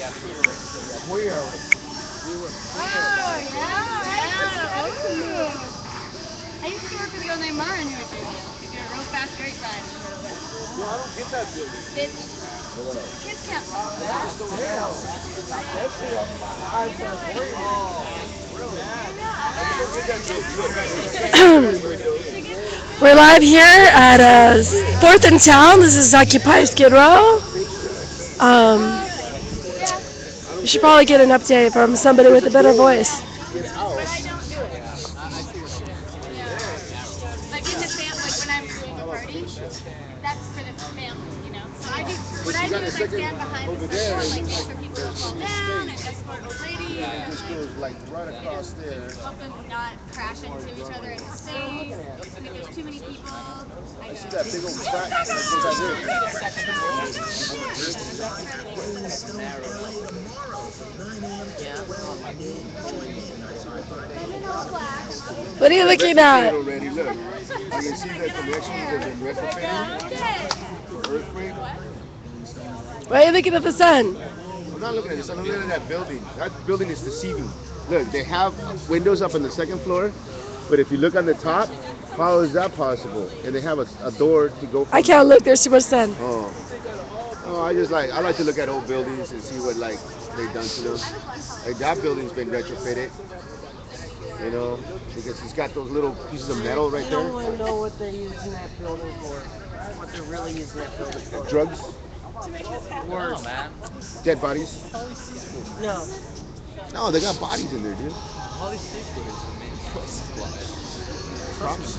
I used to work with a girl named Mara who would do this. She'd do a real fast grapevine. No, I don't get that building. Kids can't follow that. We're live here at 4th and Town. This is Occupy Skid Row. Um, we should probably get an update from somebody with a better voice. Like in the fam, like when I'm doing a party, that's for the family, you know. So what I do is I stand behind the support, like make sure people don't fall down and escort old ladies. And this goes like right across there. Help them not crash into each other in the space. And if there's too many people, I see that big old crack that goes What are you looking at? Already, look. You can see the connections that have been retrofitted for earthquake. Why are you looking at the sun? I'm not looking at this. I'm looking at that building. That building is deceiving. Look, they have windows up on the second floor, but if you look on the top, how is that possible? And they have a door to go from. I can't look. There's too much sun. Oh, I like to look at old buildings and see what like they've done to them. Like that building's been retrofitted. You know, because it's got those little pieces of metal right there. I don't want to know what they're using that building for. What they're really using that building for. Drugs? Worse. Dead bodies? No. No, they got bodies in there, dude. Holly Seafood is the main food supply. Props.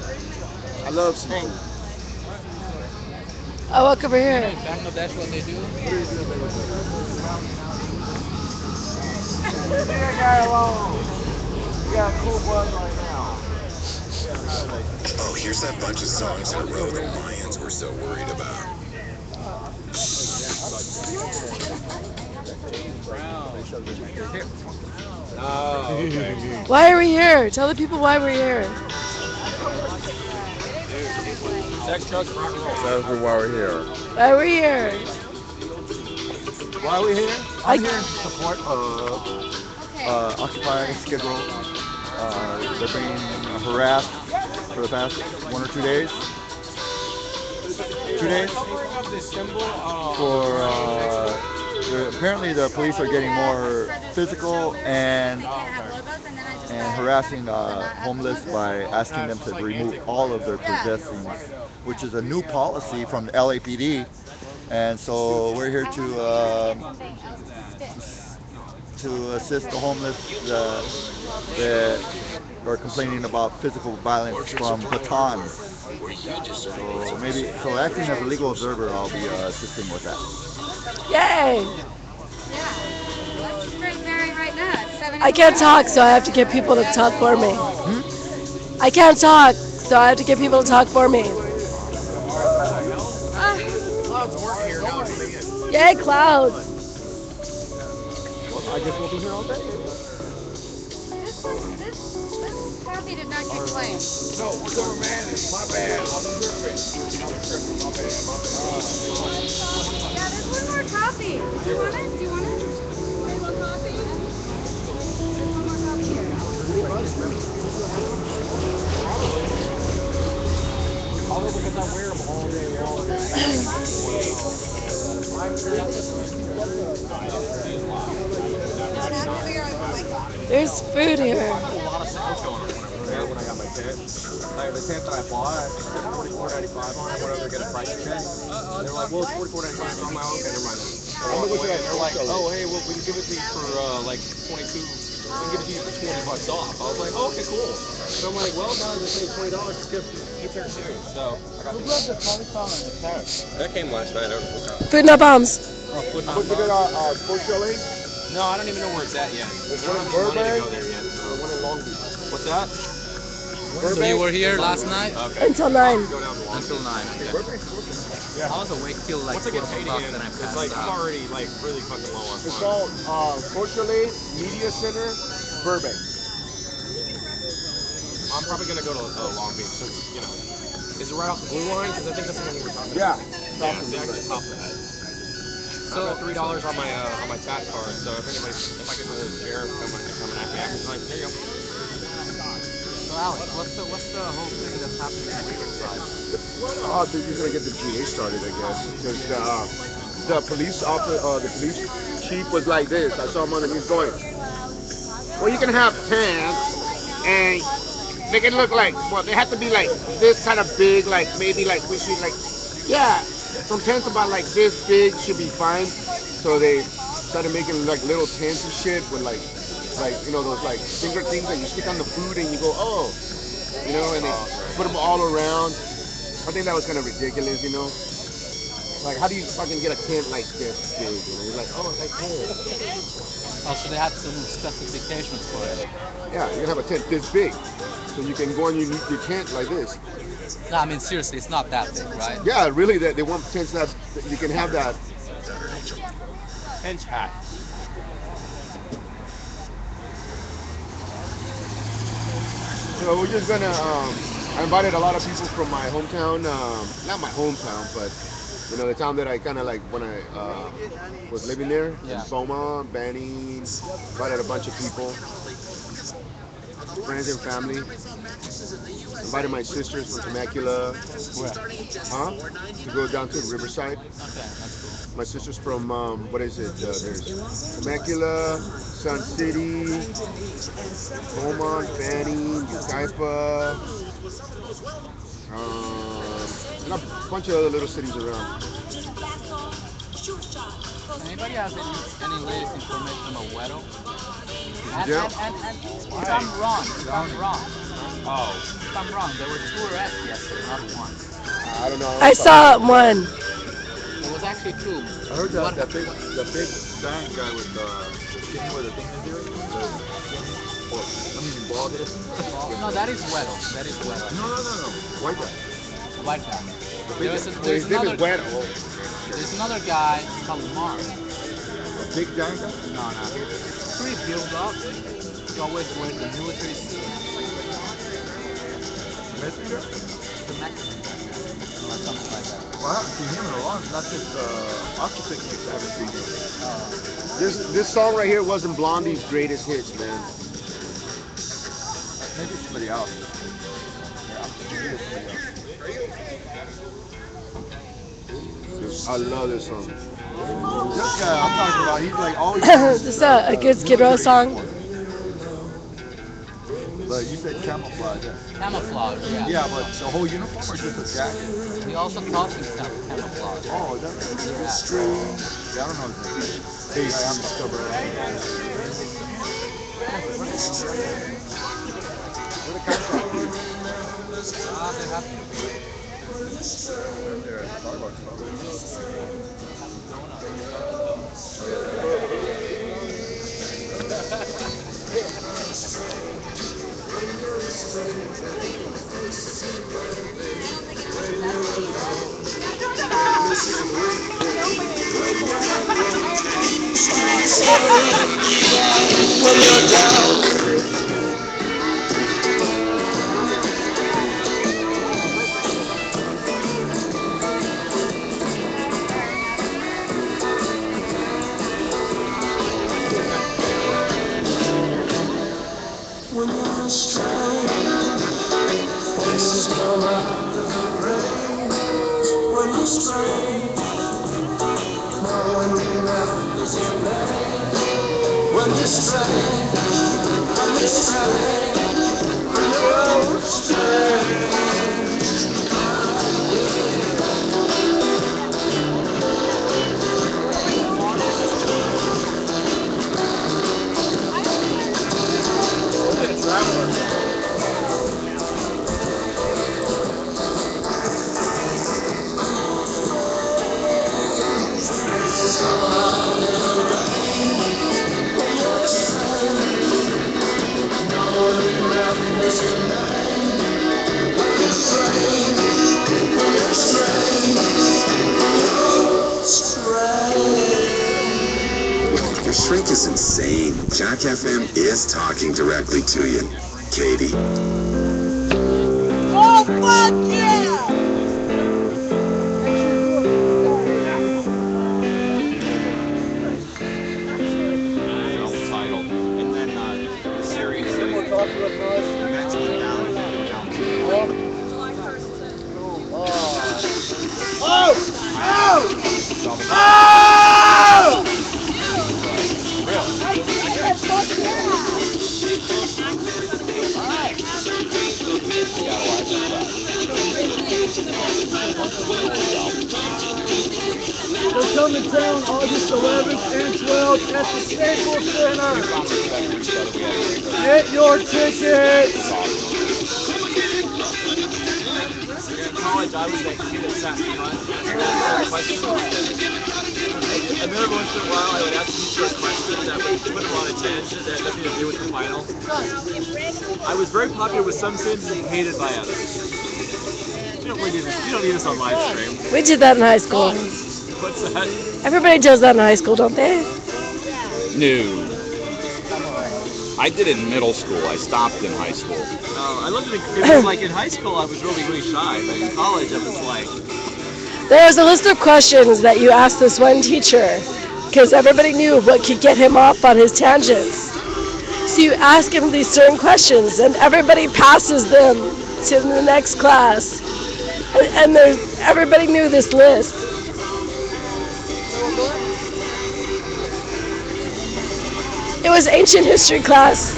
I love seafood. I walk over here. In Bangladesh, what they do? Leave that guy alone. You got a cool buzz right now. Oh, here's that bunch of songs in a row the Lions were so worried about. Oh, okay. Why are we here? Tell the people why we're here. Sex, drugs, rock and roll. That's why we're here. Why are we here? Why are we here? I'm here in support of Occupy Skid Row. They're being harassed for the past 1 or 2 days. 2 days? Apparently the police are getting more physical and harassing homeless by asking them to remove all of their possessions, which is a new policy from the LAPD. And so we're here to assist the homeless that are complaining about physical violence from batons. So acting as a legal observer, I'll be assisting with that. Yay! I I can't talk, so I have to get people to talk for me. I can't talk, so I have to get people to talk for me. Yay, clouds! I guess we'll be here all day. This coffee did not get claimed. No, whatever, man. It's my bad. I'm tripping. My bad. Yeah, there's one more coffee. Do you want it? Do you want it? Wait, one coffee? There's one more coffee here. All over because I wear them all day long. There's food here. A lot of sales going on when I got my tent. Like the tent that I bought, $44.95 on it, whatever, get a price check. They're like, well, it's $44.95. I'm like, okay, never mind. They're like, oh, hey, well, we can give it to you for like 22. We can give it to you for $20 off. I was like, oh, okay, cool. So I'm like, well, now I just paid $20 to get there soon. So I got that came last night. Food no bombs. Put it on Fort Chalet? No, I don't even know where it's at yet. There's one in Burbank or one in Long Beach. What's that? So you were here last night? Okay. Until 9. Until 9. Okay. Yeah. I was awake till like Once I get 4 paid o'clock, again, then I it's passed like I'm out. already like really fucking low on funds. It's called Fort Chalet Media Center, Burbank. I'm probably gonna go to Long Beach since, you know. Is it right off the blue line? Because I think that's the one we were talking about. Yeah. It's actually top of the head. I got $3 on my tap card. So if I get the sheriff coming after me, I'm just like, here you go. So Alex, what's the whole thing that's happening in Riverside? Oh, they're just gonna get the GA started, I guess, because the police chief was like this. I saw him on the news going, "Well, you can have tents, and they can look like, well, they have to be like this kind of big, like maybe like we should like, yeah, some tents about like this big should be fine." So they started making like little tents and shit with like those like finger things that you stick on the food and you go, oh, and they put them all around. I think that was kind of ridiculous. Like, how do you fucking get a tent like this big? You're like, oh, like this. Oh, so they had some specifications for it. Yeah, you can have a tent this big, so you can go on your tent like this. No, I mean seriously, it's not that big, right? Yeah, really, that they want tents that you can have that. Pinch hat. So we're just gonna. I invited a lot of people from my hometown, not my hometown, but the town that I kind of like when I was living there Yeah. in Soma, Banning. Invited a bunch of people, friends and family. Invited my sisters from Temecula, Where? to go down to Riverside. Okay, that's My sisters from what is it? There's Temecula, Sun City, Beaumont, Banning, Yucaipa, and a bunch of other little cities around. cool. Anybody has any latest information about Weddle? And, Yeah. and if I'm wrong, if I'm wrong, there were 2 arrests yesterday, not 1. I don't know. I saw one. It was actually 2. I heard What- that the big giant guy with the skinny with the thing in here. Bald head. No, that is Weddle. That is Weddle. No. White guy. White guy. His There's name is another, Wet. there's another guy called Mark. A big giant guy. No, he's pretty built up. He always wears the military suit. Mexican guy? The Mexican guy, or something like that. Well, I haven't seen him in a long. Not just Octopus. I haven't seen him. This song right here wasn't Blondie's greatest hits, man. Maybe it's somebody else. Yeah, maybe it's somebody else. I love this song. This guy I'm talking about, he's like always. This is a good Skid Row song. But you said camouflage. Yeah. Camouflage, yeah. Yeah, but the whole uniform or just a jacket? He also calls himself camouflage. Oh, that's yeah. I don't know his name. Hey, I have to cover They have to. They're at Starbucks. Your shrink is insane. Jack FM is talking directly to you. Katie. Oh, fuck yeah! out at the Staples Center. Get your tickets. In college, I was that kid that sat in front and asked questions. And then every once in a while, I would ask the teacher a question that would put him on a tangent that had nothing to do with the final. I was very popular with some students and hated by others. You don't need this on live stream. We did that in high school. What's that? Everybody does that in high school, don't they? No. I did it in middle school. I stopped in high school. I loved it. It was like in high school, I was really, really shy. But in college, I was like, There was a list of questions that you asked this one teacher because everybody knew what could get him off on his tangents. So you ask him these certain questions and everybody passes them to the next class. And everybody knew this list. It was ancient history class.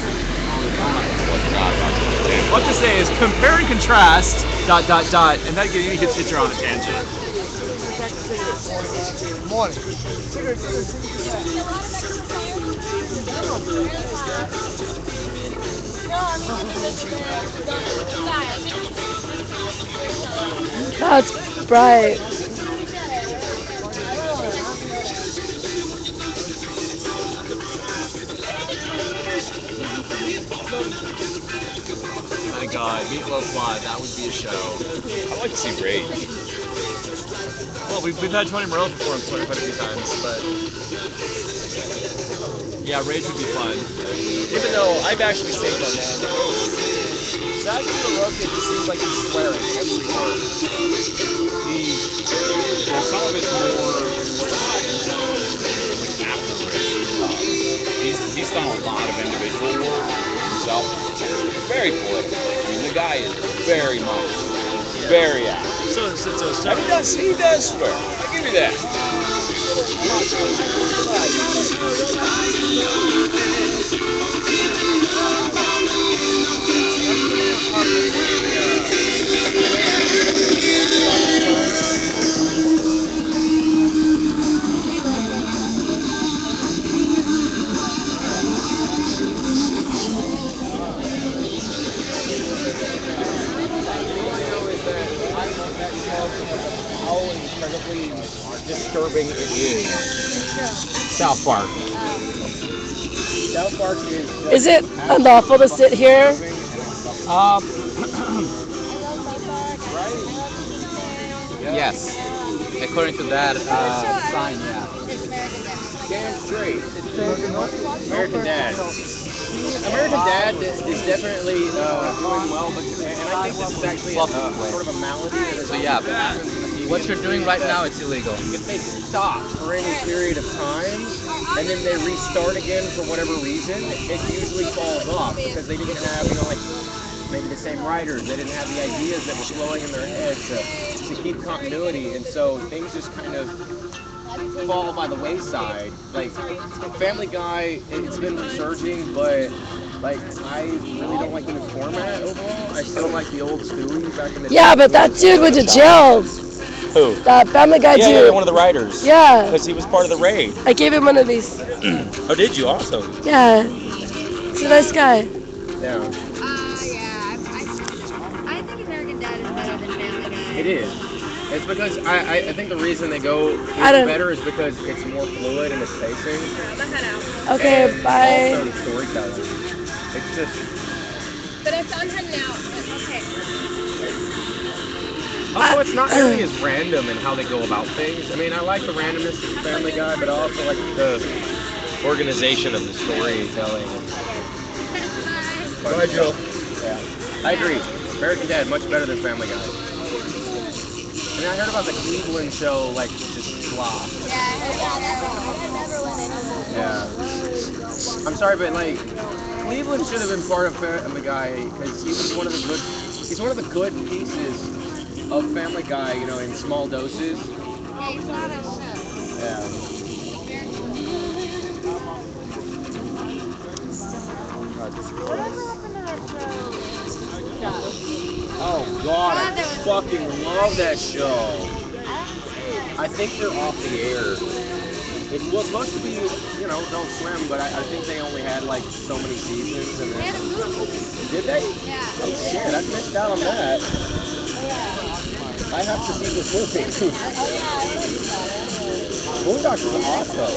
what to say is compare and contrast, ... and that gets you on a tangent. That's bright. My God, Meatloaf Live, that would be a show. I'd like to see Rage. Well, we've had Tony Morello perform quite a few times, but yeah, Rage would be fun. Even though I've actually saved on that. Zach LaRocca just seems like he's swearing every word. Some of it's more after Rage. He's done a lot of individual work himself. Very political. I mean, the guy is very much, very active. So He does swear. I'll give you that. How incredibly disturbing it is. South Park. South Park Is it unlawful to sit here? Yes. According to that sign, yeah. Damn straight. American Dad. American Dad is definitely doing well, but and I think this is actually sort of a malady. So yeah, what you're doing right now, it's illegal. If they stop for any period of time, and then they restart again for whatever reason, it usually falls off because they didn't have, like maybe the same writers. They didn't have the ideas that were flowing in their head to keep continuity, and so things just kind of fall by the wayside. Like Family Guy, it's been resurging, but like I really don't like the new format overall. I still like the old Stewie back in the day. Yeah, but that dude went to jail. Who? That Family Guy dude. Yeah, one of the writers. Yeah. Because he was part of the raid. I gave him one of these. Oh, did you also? Yeah. He's a nice guy. Yeah. I think American Dad is better than Family Guy. It is. It's because I think the reason they go even better is because it's more fluid in its pacing. Okay, and bye. Also the storytelling. It's just. But I found her now. Okay. Also, it's not really as random in how they go about things. I mean, I like the randomness of Family Guy, but I also like the Organization of the storytelling. Bye, Joe. Yeah, I agree. American Dad much better than Family Guy. I mean, I heard about the Cleveland show, like just flop. Yeah, I heard that. Never went anywhere. Yeah. I'm sorry, but like Cleveland should have been part of Family Guy because he's one of the good pieces of Family Guy, in small doses. Yeah, he's not a show. Yeah. Whatever happened to that show? Oh God, I fucking love that show. I think they're off the air. Well, it's supposed to be, Don't Swim, but I think they only had like so many seasons, and They had a then movie. did they? Yeah. Oh shit, I missed out on that. I have to see this movie. Boondocks is awesome.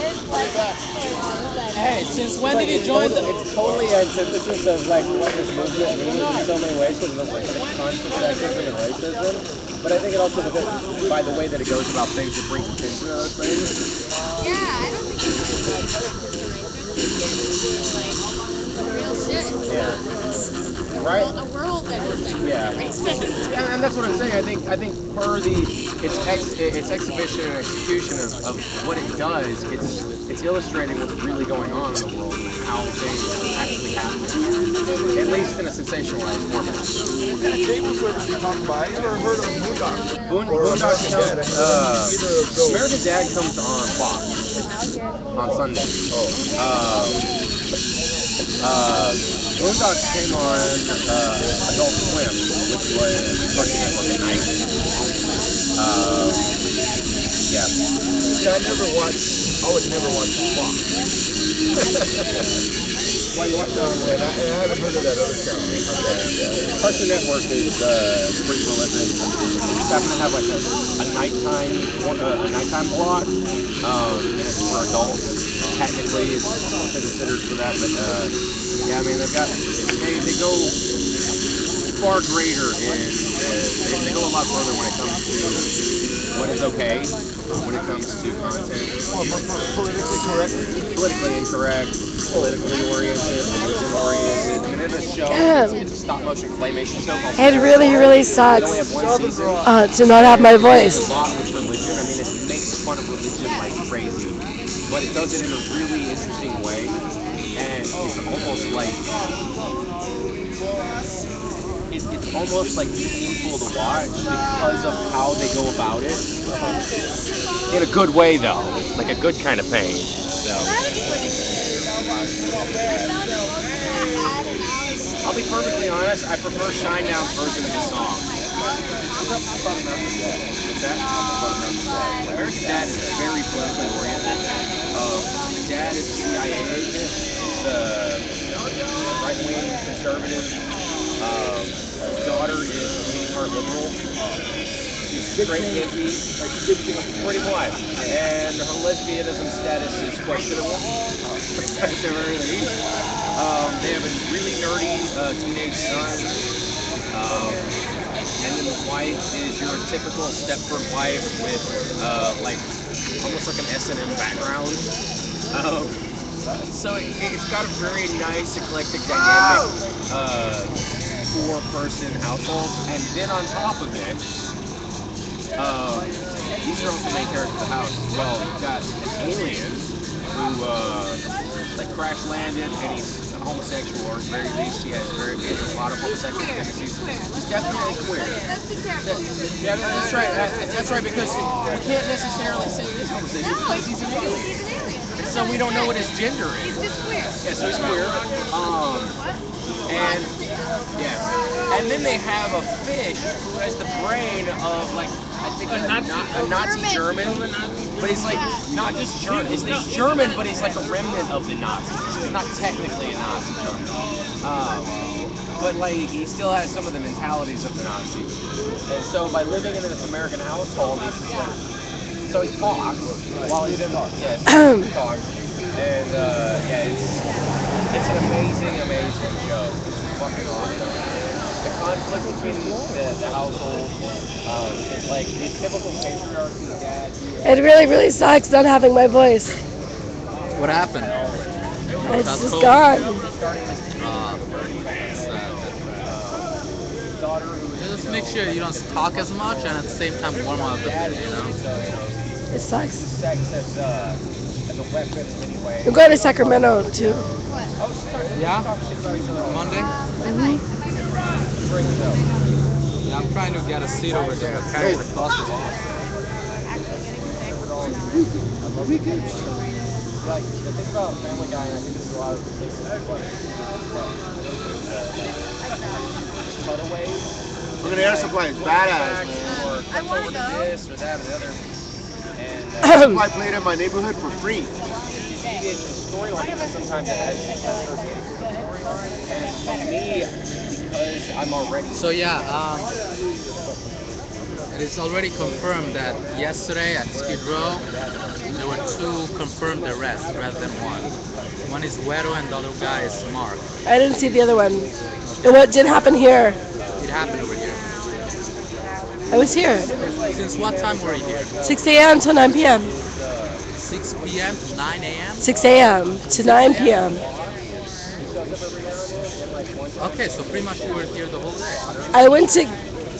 Hey, since when did you join the? It's totally antithesis of like what this movement means in so many ways because of like the constant sexism and racism. But I think it also because by the way that it goes about things, it brings attention to those things. Yeah, I don't think it's like real shit. Yeah. Right. A world that is like Yeah. racist. And that's what I'm saying. I think per its exhibition and execution of what it does, it's illustrating what's really going on in the world and how things actually happen. At least in a sensationalized format. What kind of cable service you talking about? I never heard of Boondocks. Boondocks American Dad comes on Fox on Sunday. Boondocks came on Adult Swim, which was Cartoon Network at night. Yeah. Yeah, I would never watch Fox. Why you watch that one? I haven't heard of that other channel. Cartoon Network is pretty prolific. They happen to have like a nighttime block, and it's for adults. Technically, it's considered for that, but yeah, I mean they go far greater and they go a lot further when it comes to what is okay, when it comes to content. Politically incorrect, politically oriented, religion oriented. I mean, it's a show. It's a stop motion claymation show. It really, really sucks They only have one season. to not have my It voice. does a lot with religion. I mean, it makes fun of religion like crazy, but it does it in a really interesting way, and it's almost like it's almost like meaningful to watch because of how they go about it. In a good way, though, like a good kind of pain. So. I'll be perfectly honest, I prefer Shinedown's version of the song. American Dad is very politically oriented. The dad is a CIA agent. He's a right-wing conservative. His daughter is a sweetheart liberal. She's straight hippie, pretty much. And her lesbianism status is questionable. They have a really nerdy teenage son. And then the wife is your typical Stepford wife with like almost like an S&M background. So it's got a very nice, eclectic, dynamic four-person household. And then on top of it, these are also the main characters of the house as well. You've got an alien who like crash landed, and he's homosexual, or at the very least he has a lot of homosexual tendencies. He's definitely queer. Yeah, that's right. That's right, because we can't necessarily say this conversation because he's an alien. And so we don't know what his gender is. He's just queer. Yeah, so he's queer. And yeah, and then they have a fish who has the brain of like I think a Nazi German, but he's like not just German. He's German, but he's like a remnant of the Nazis. He's not technically a Nazi German, but like he still has some of the mentalities of the Nazis. And so by living in this American household, he's just like, so he talks while he's in talks. Yes, he talks, and yeah, it's an amazing show. It's fucking awesome. The conflict between the household is like the typical patriarchy dad. It really, really sucks not having my voice. What happened? It's just gone. Just make sure you don't talk as much and at the same time warm up the bit, you know? It sucks. Sex as a weapon anyway. I'm going to Sacramento too. Yeah? Monday? Yeah, I'm trying to get a seat over there, but kind of the cost is off. Like, the thing about Family Guy, and I think this is a lot of the things cutaways. Look at the air supply, it's badass, man. Or I want to go. this or that or the other. And That's why I played in my neighborhood for free. The story like this sometimes it has and me because I'm already So yeah, it is already confirmed that yesterday at Skid Row there were 2 confirmed arrests rather than 1. One is Güero and the other guy is Mark. I didn't see the other one. And what did happen here? It happened over here. I was here. Since what time were you here? 6 a.m. to 9 p.m. 6 p.m. to 9 a.m. 6 a.m. to 9 p.m. Okay, so pretty much you were here the whole day. I went to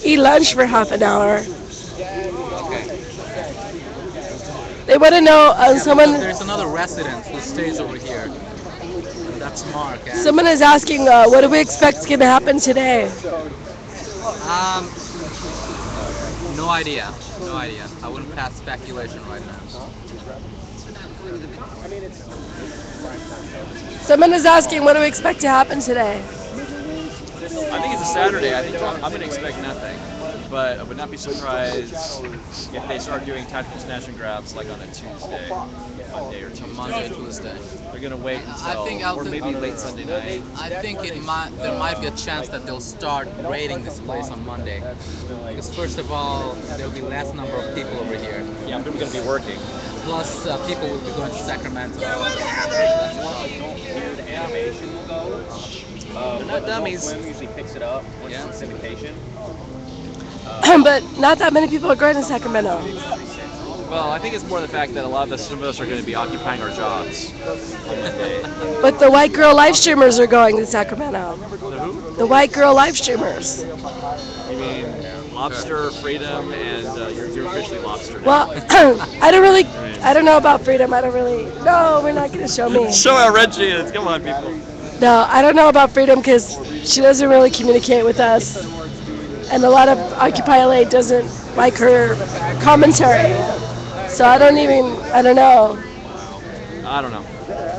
eat lunch for half an hour. Okay. They want to know someone. There's another resident who stays over here. And that's Mark. And, Someone is asking, what do we expect is going to happen today? No idea. No idea. I wouldn't pass speculation right now. Someone is asking, what do we expect to happen today? I think it's a Saturday. I think I'm going to expect nothing. But I would not be surprised if they start doing tactical snatch and grabs like on a Tuesday, Monday or Tuesday. Monday, Tuesday. They're going to wait until, or maybe late Sunday night. I think there might be a chance that they'll start raiding this place on Monday. Because first of all, there'll be less number of people over here. Yeah, people are going to be working. Plus, people will be going to Sacramento. where the animation will go. They're not dummies. Slim usually picks it up when it's in syndication. But not that many people are going to Sacramento. Well, I think it's more the fact that some of us are going to be occupying our jobs on that day. But the white girl live streamers are going to Sacramento. The who? The white girl live streamers. You mean Lobster, Freedom, and you're officially Lobster now. Well, I don't know about Freedom. No, we're not going to show me. Show how red she is. Come on, people. No, I don't know about Freedom because she doesn't really communicate with us. And a lot of Occupy LA doesn't like her commentary. So I don't know. I don't know.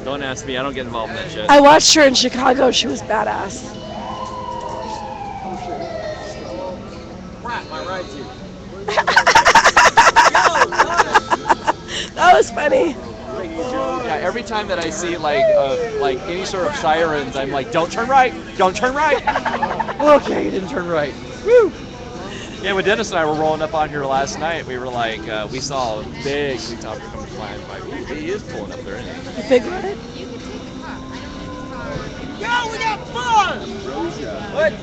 Don't ask me. I don't get involved in that shit. I watched her in Chicago. She was badass. That was funny. Yeah, every time that I see like any sort of sirens, I'm like, don't turn right, don't turn right. Okay, you didn't turn right. Woo! Yeah, when Dennis and I were rolling up on here last night, we were like, we saw a big blue topper come flying by. He is pulling up there, isn't he? A big one? Yo, we got fun! What?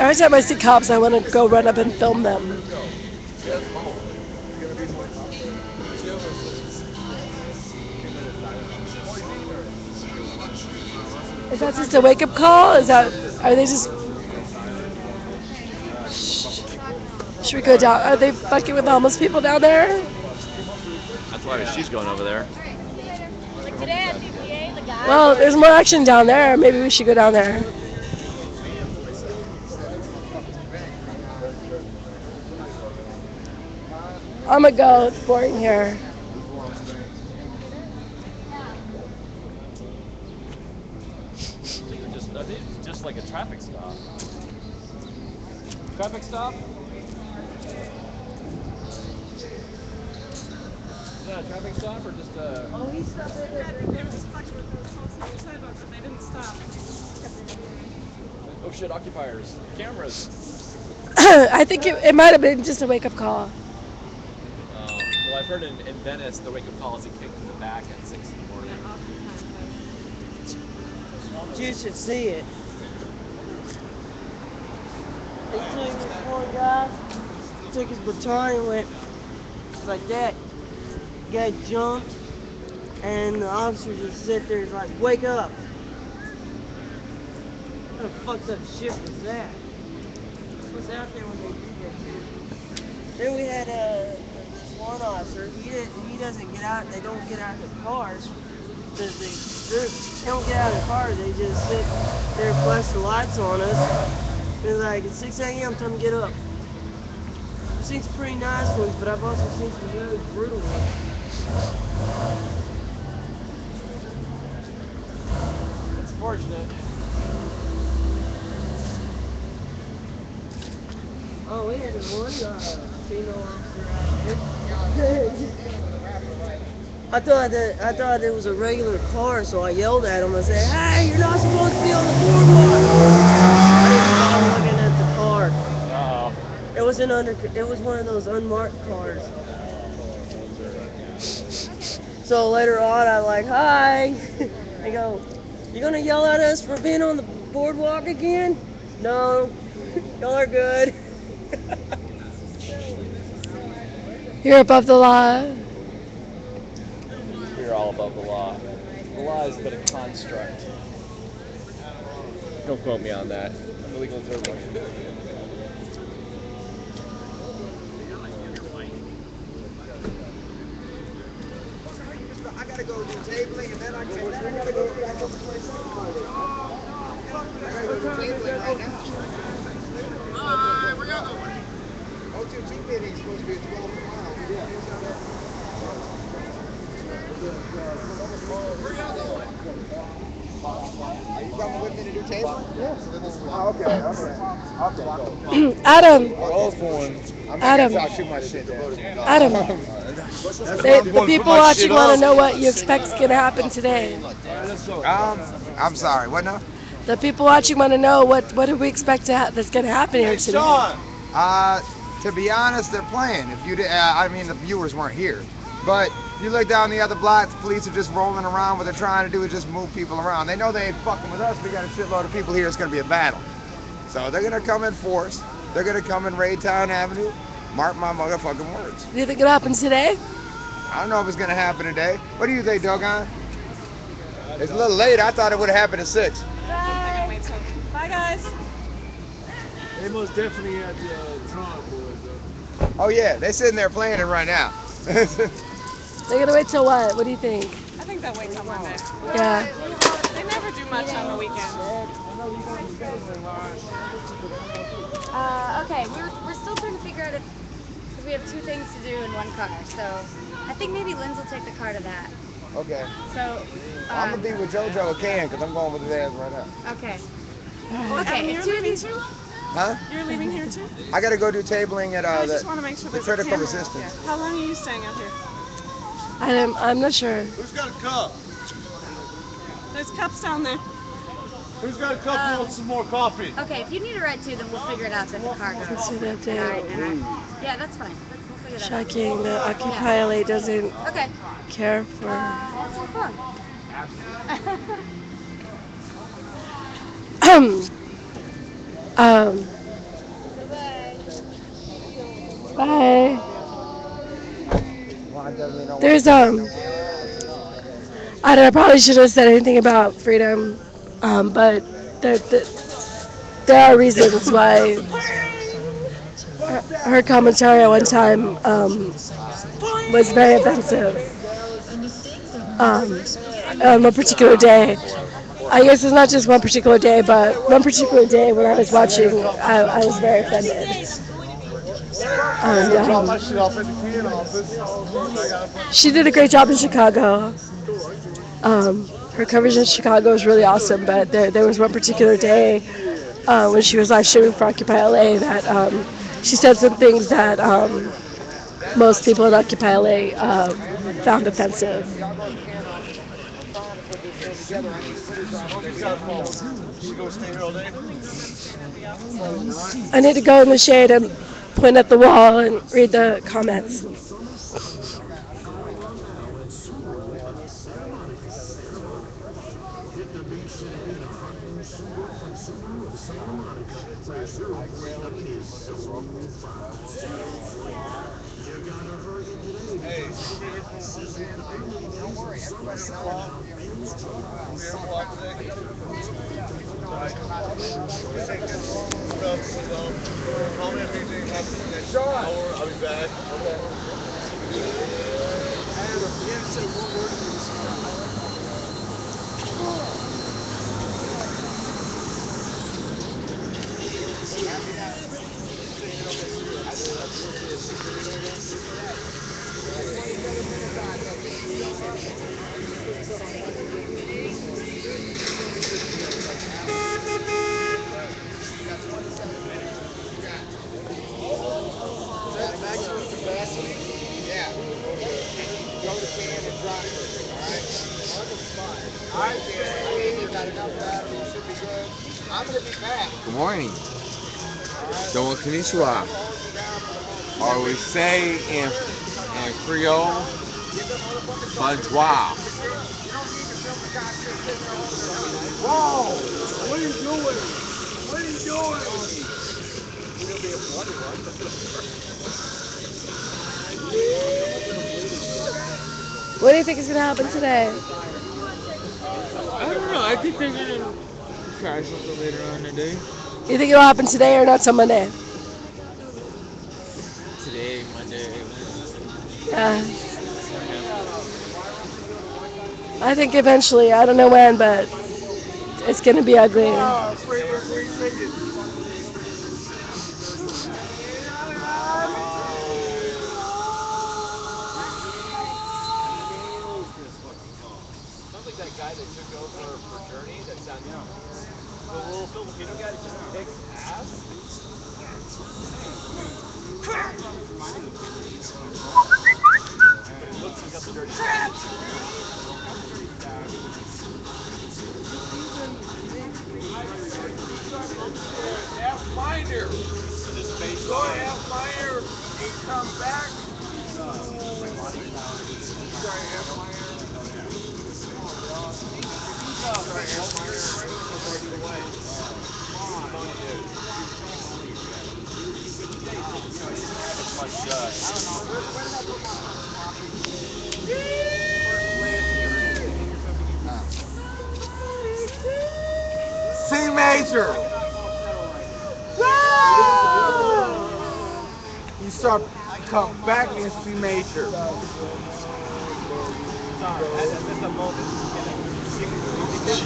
Every time I see cops, I want to go run up and film them. Is that just a wake-up call? Are they just... Should we go down? Are they fucking with the homeless people down there? That's why she's going over there. Well, there's more action down there. Maybe we should go down there. I'm gonna go. It's boring here. I think it's just like a traffic stop. Traffic stop? Is that a traffic stop or just a... Oh, he stopped right there. They were just fucking with those folks on the sidewalks and they didn't stop. Oh shit, occupiers. Cameras. I think it might have been just a wake-up call. Well, I've heard in Venice, the wake-up call is a kick to the back at 6 in the morning. You should see it. They took this poor guy, took his baton and went like that. The guy jumped, and the officer just sit there like, wake up. What a fucked up shit was that? What's out there when they do that shit? Then we had this one officer, he doesn't get out, they don't get out of the cars. Because they don't get out of the car, they just sit there, flash the lights on us. It's like, it's 6 a.m., time to get up. I've seen some pretty nice ones, but I've also seen some really brutal ones. unfortunate. Oh, we had one female officer out here. I thought it was a regular car, so I yelled at him and said, "Hey, you're not supposed to be on the boardwalk." I didn't bother looking at the car. Uh-oh. It was one of those unmarked cars. So later on, I'm like, "Hi." I go, "You gonna yell at us for being on the boardwalk again?" "No, y'all are good." You're above the law. We're all above the law. The law is but a construct. Don't quote me on that. I'm a legal observer. I gotta go do tabling and then I gotta go play somebody. I gotta go do tabling right now. We're going. O2T meeting's supposed to be at 12 tomorrow. Where y'all going? Are you coming with me to do tabling? Yes. Oh, okay. Adam. Adam. I'll shoot my shit down. Adam. The people watching want to know what you expect is going to happen today. I'm sorry. What now? The people watching want to know what do we expect that's going to happen here today. To be honest, they're playing. If you, I mean, the viewers weren't here, but you look down the other block, the police are just rolling around. What they're trying to do is just move people around. They know they ain't fucking with us. We got a shitload of people here. It's gonna be a battle. So they're gonna come in force. They're gonna come in Raytown Avenue. Mark my motherfucking words. Do you think it'll happen today? I don't know if it's gonna happen today. What do you think, Dogon? It's a little late. I thought it would have happened at 6. Bye. Bye, guys. They most definitely had the Tron boys though. Oh yeah, they're sitting there playing it right now. They're gonna wait till what? What do you think? I think they'll wait till Monday. Yeah. They never do much on the weekend. Okay, we're still trying to figure out if we have 2 things to do in one car. So I think maybe Linz will take the car to that. Okay. So I'm gonna be with JoJo and Ken because I'm going with his ass right now. okay. Adam, Okay, you're if 2 of leaving these. too? Huh? You're leaving here too? I gotta go do tabling at I just want to make sure the there's a critical camera out resistance. there. How long are you staying out here? I'm not sure. Who's got a cup? There's cups down there. Who's got a cup who wants some more coffee? Okay, if you need a ride too, then we'll figure it out then the car goes. Let's do that day. Yeah, that's fine. We'll figure that out. Shocking that Occupy LA doesn't Okay. care for. That's so fun. Bye. There's I don't know, I probably shouldn't have said anything about freedom, but there are reasons why her commentary at one time was very offensive on one particular day. I guess it's not just one particular day, but one particular day when I was watching, I was very offended. And, she did a great job in Chicago. Her coverage in Chicago was really awesome, but there was one particular day when she was live streaming for Occupy LA that she said some things that most people at Occupy LA found offensive. I need to go in the shade and point at the wall and read the comments. I'll be back. Good morning. Domo konnichiwa. Or we say in Creole, bonjour. Whoa! What are you doing? What are you doing? What do you think is going to happen today? I don't know. I think they're gonna try something later on today. You think it'll happen today or not till Monday? Today, Monday. Yeah. I think eventually, I don't know when, but it's going to be ugly. Sounds like that guy that took over for Journey. That sounds the little Filipino guy that just kicks ass. But he looks like he's got the dirty F minor. Go F minor and come back. Sorry, F minor. C major. You start come back in C major.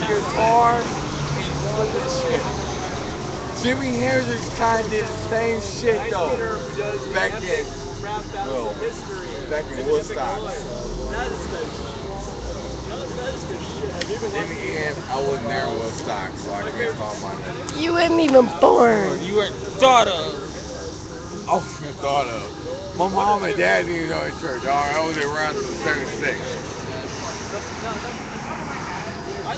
Guitar. Jimi Hendrix kind of did the same shit though. Back in Woodstock. In the end, I wasn't there in Woodstock, so I can't call my name. You weren't even born. You weren't thought of. I wasn't thought of. My mom and dad didn't know in church. I was around since 76. I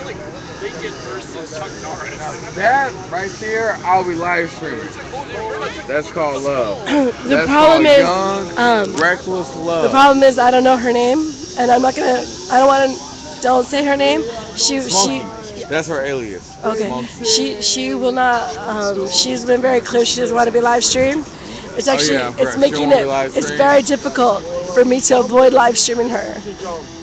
like Lincoln versus Chuck Norris. That right there, I'll be live streaming. That's called love. The problem is, reckless love. the problem is I don't know her name, and I'm not gonna. I don't want to. Don't say her name. She. That's her alias. Okay. She will not. She's been very clear. She doesn't want to be live streamed. It's actually. It's making it. It's very difficult for me to avoid live streaming her.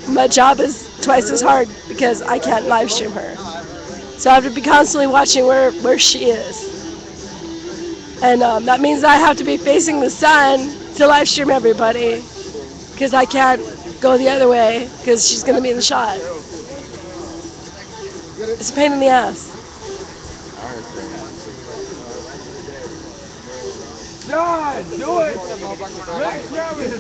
My job is twice as hard because I can't live stream her. So I have to be constantly watching where she is. And that means I have to be facing the sun to live stream everybody because I can't go the other way because she's going to be in the shot. It's a pain in the ass. God, do it! Let's grab it!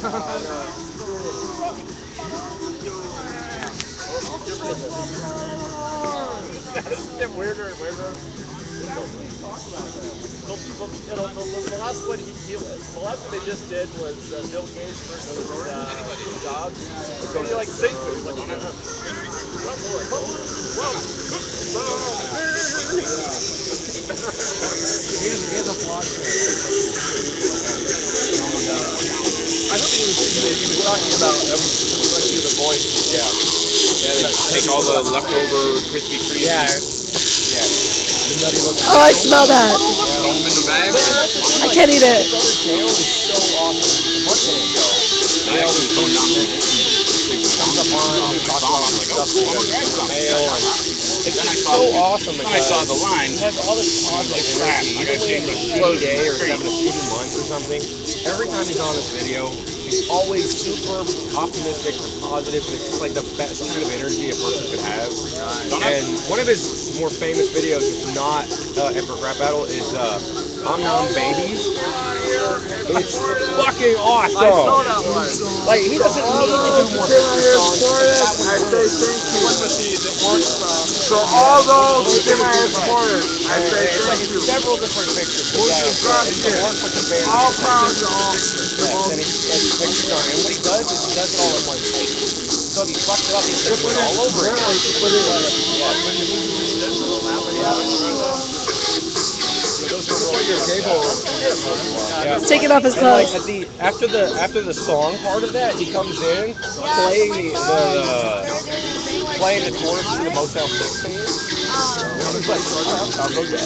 It's weirder and weirder. The last one the last one they just did was Bill Gates versus Jobs. So he like sings it. Here's a plot. I don't think he was talking about the voice. Yeah. Yeah, they take all the leftover Krispy Kreme. Yeah. Oh, I smell that. Throw them in the bag. I can't eat it. Dale is so awesome. I actually go down there. Comes up on, talks about stuff with mail, and it's so awesome. I saw the line. It has all this positive energy. Even when he's having a day or having a shitty month or something, every time he's on this video, he's always super optimistic and positive. And it's just like the best kind of energy a person could have. And one of his more famous videos, if not Epic Rap Battle, is I'm Young Babies. It's fucking awesome. I saw that one. Like, he doesn't need to do more songs. I say thank you. So all those who came out and supported, I say thank you. Several different pictures. All proud to all. And he pictures on it. And what he does is he does it all in one take. So if he fucks it up, he puts it all over it. He's taking off his And like clothes. at the after the song part of that, he comes in playing playing the chorus to the Motel 6 theme. He's like, sounds okay.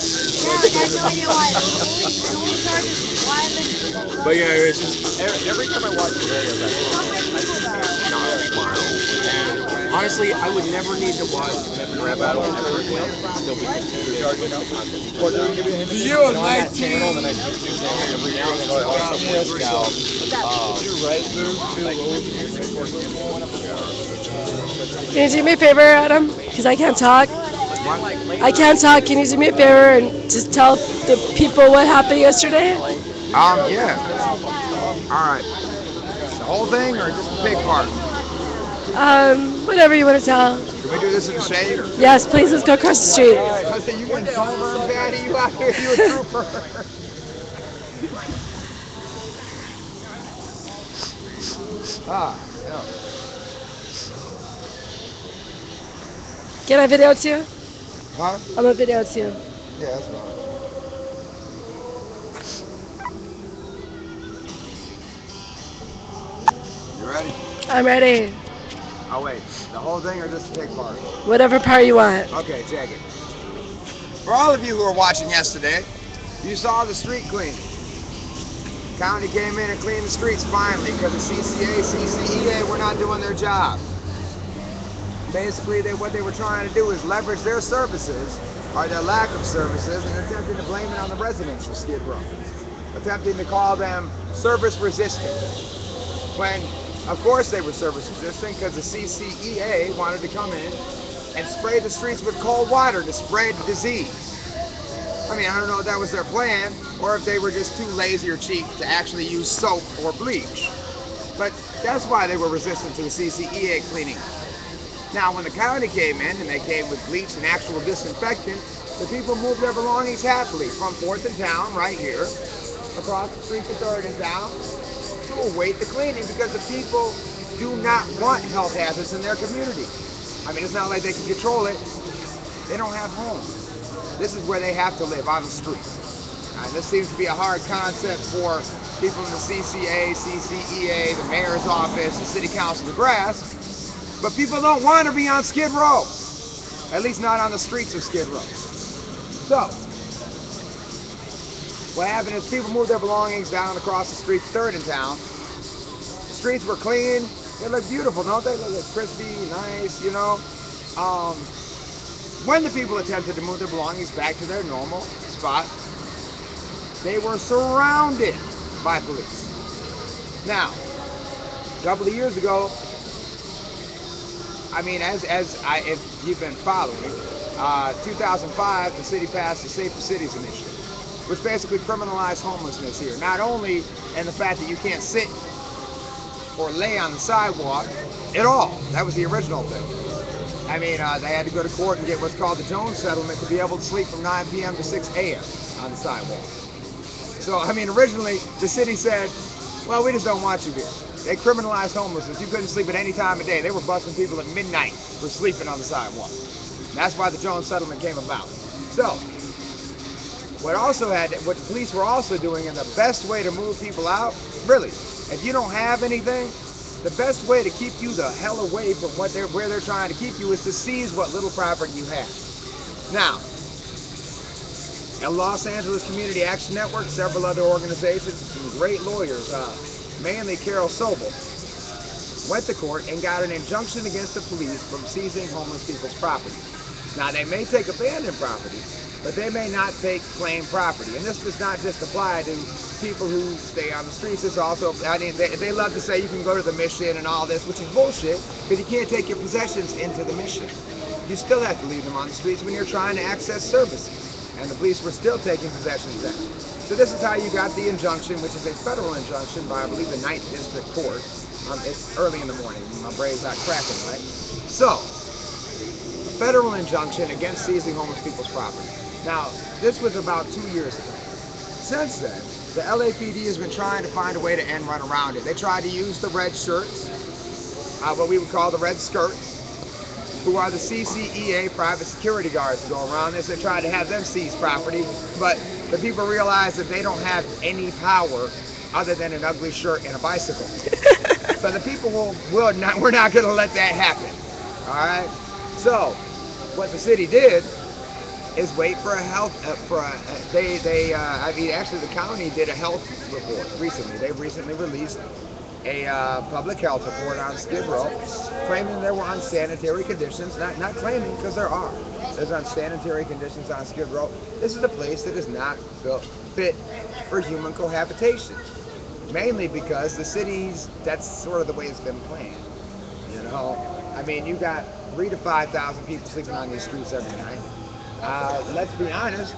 But yeah, it's just every time I watch the videos, I can't not smile. And honestly, I would never need to watch the rap battle ever again. Still be You know, on that channel, the next YouTube channel, every now and then I'll watch some West Can you do me a favor, Adam? Because I can't talk. I can't talk. Can you do me a favor and just tell the people what happened yesterday? Yeah. All right. The whole thing or just the big part? Whatever you want to tell. Can we do this in the shade? Or? Yes, please. Let's go across the street. I said you can sunburn daddy. You out here, you a trooper. Yeah. Can I video it to you? Huh? I'm gonna video it to you. Yeah, that's fine. You ready? I'm ready. Oh wait, the whole thing or just the big part? Whatever part you want. Okay, check it. For all of you who were watching yesterday, you saw the street cleaning. County came in and cleaned the streets finally because the CCA, CCEA were not doing their job. Basically, what they were trying to do is leverage their services, or their lack of services, and attempting to blame it on the residents of Skid Row. Attempting to call them service resistant. When, of course, they were service resistant because the CCEA wanted to come in and spray the streets with cold water to spread disease. I mean, I don't know if that was their plan or if they were just too lazy or cheap to actually use soap or bleach. But that's why they were resistant to the CCEA cleaning. Now, when the county came in and they came with bleach and actual disinfectant, the people moved their belongings happily from 4th and Town, right here, across the street to 3rd and Town, to await the cleaning because the people do not want health hazards in their community. I mean, it's not like they can control it. They don't have homes. This is where they have to live, on the street. And this seems to be a hard concept for people in the CCA, CCEA, the mayor's office, the city council to grasp. But people don't want to be on Skid Row. At least not on the streets of Skid Row. So, what happened is people moved their belongings down across the street, 3rd and Town. The streets were clean. They look beautiful, don't they? They look crispy, nice, you know. When the people attempted to move their belongings back to their normal spot, they were surrounded by police. Now, a couple of years ago, I mean, if you've been following, 2005, the city passed the Safer Cities Initiative, which basically criminalized homelessness here. Not only in the fact that you can't sit or lay on the sidewalk at all. That was the original thing. I mean, they had to go to court and get what's called the Jones Settlement to be able to sleep from 9 p.m. to 6 a.m. on the sidewalk. So, I mean, originally, the city said, well, we just don't want you here. They criminalized homelessness. You couldn't sleep at any time of day. They were busting people at midnight for sleeping on the sidewalk. That's why the Jones Settlement came about. So, what the police were also doing, and the best way to move people out, really, if you don't have anything, the best way to keep you the hell away from where they're trying to keep you is to seize what little property you have. Now, at Los Angeles Community Action Network, several other organizations, some great lawyers, mainly Carol Sobel, went to court and got an injunction against the police from seizing homeless people's property. Now, they may take abandoned property, but they may not take claimed property. And this does not just apply to people who stay on the streets. It's also, I mean, they love to say you can go to the Mission and all this, which is bullshit, because you can't take your possessions into the Mission. You still have to leave them on the streets when you're trying to access services. And the police were still taking possessions then. So this is how you got the injunction, which is a federal injunction by, I believe, the 9th District Court. It's early in the morning. My brain's not cracking, right? So, a federal injunction against seizing homeless people's property. Now, this was about 2 years ago. Since then, the LAPD has been trying to find a way to run around it. They tried to use the red shirts, what we would call the red skirts, who are the CCEA private security guards to go around this. They tried to have them seize property, but the people realized that they don't have any power other than an ugly shirt and a bicycle. So the people we're not going to let that happen. All right. So what the city did is wait for a health actually the county did a health report recently. They recently released a public health report on Skid Row, claiming there were unsanitary conditions. Not claiming, because there are. There's unsanitary conditions on Skid Row. This is a place that is not fit for human cohabitation. Mainly because the cities, that's sort of the way it's been planned. You know, I mean, you got 3,000 to 5,000 people sleeping on these streets every night. Let's be honest,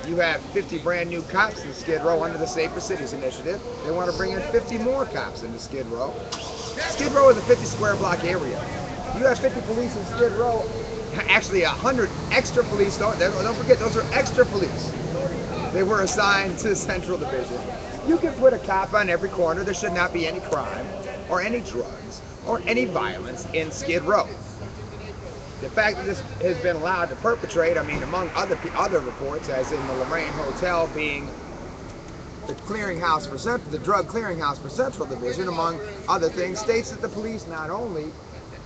you have 50 brand new cops in Skid Row under the Safer Cities Initiative. They want to bring in 50 more cops into Skid Row. Skid Row is a 50 square block area. You have 50 police in Skid Row, actually 100 extra police, don't forget, those are extra police. They were assigned to the Central Division. You can put a cop on every corner. There should not be any crime or any drugs or any violence in Skid Row. The fact that this has been allowed to perpetrate, I mean, among other reports, as in the Lorraine Hotel being the clearinghouse for the drug clearinghouse for Central Division, among other things, states that the police not only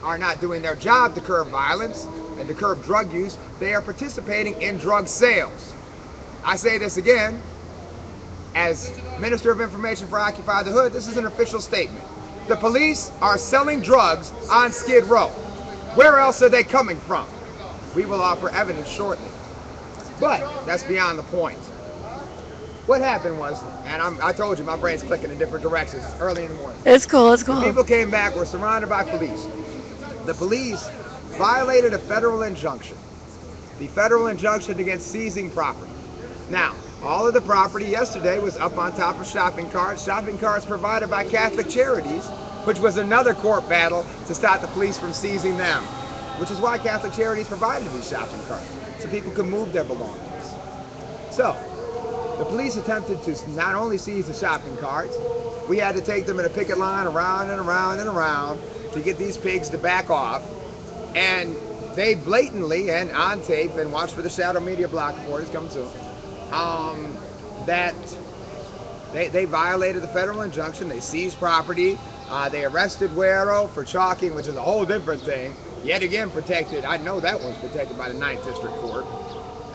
are not doing their job to curb violence and to curb drug use, they are participating in drug sales. I say this again, as Minister of Information for Occupy the Hood, this is an official statement. The police are selling drugs on Skid Row. Where else are they coming from? We will offer evidence shortly. But that's beyond the point. What happened was, and I told you my brain's clicking in different directions. It's early in the morning. It's cool, it's cool. The people came back, were surrounded by police. The police violated a federal injunction. The federal injunction against seizing property. Now, all of the property yesterday was up on top of shopping carts provided by Catholic Charities, which was another court battle to stop the police from seizing them, which is why Catholic Charities provided these shopping carts, so people could move their belongings. So, the police attempted to not only seize the shopping carts, we had to take them in a picket line around and around and around to get these pigs to back off, and they blatantly, and on tape, and watch for the Shadow Media Block report, it's coming soon, that they violated the federal injunction. They seized property. They arrested Guerrero for chalking, which is a whole different thing. Yet again protected. I know that one's protected by the 9th District Court.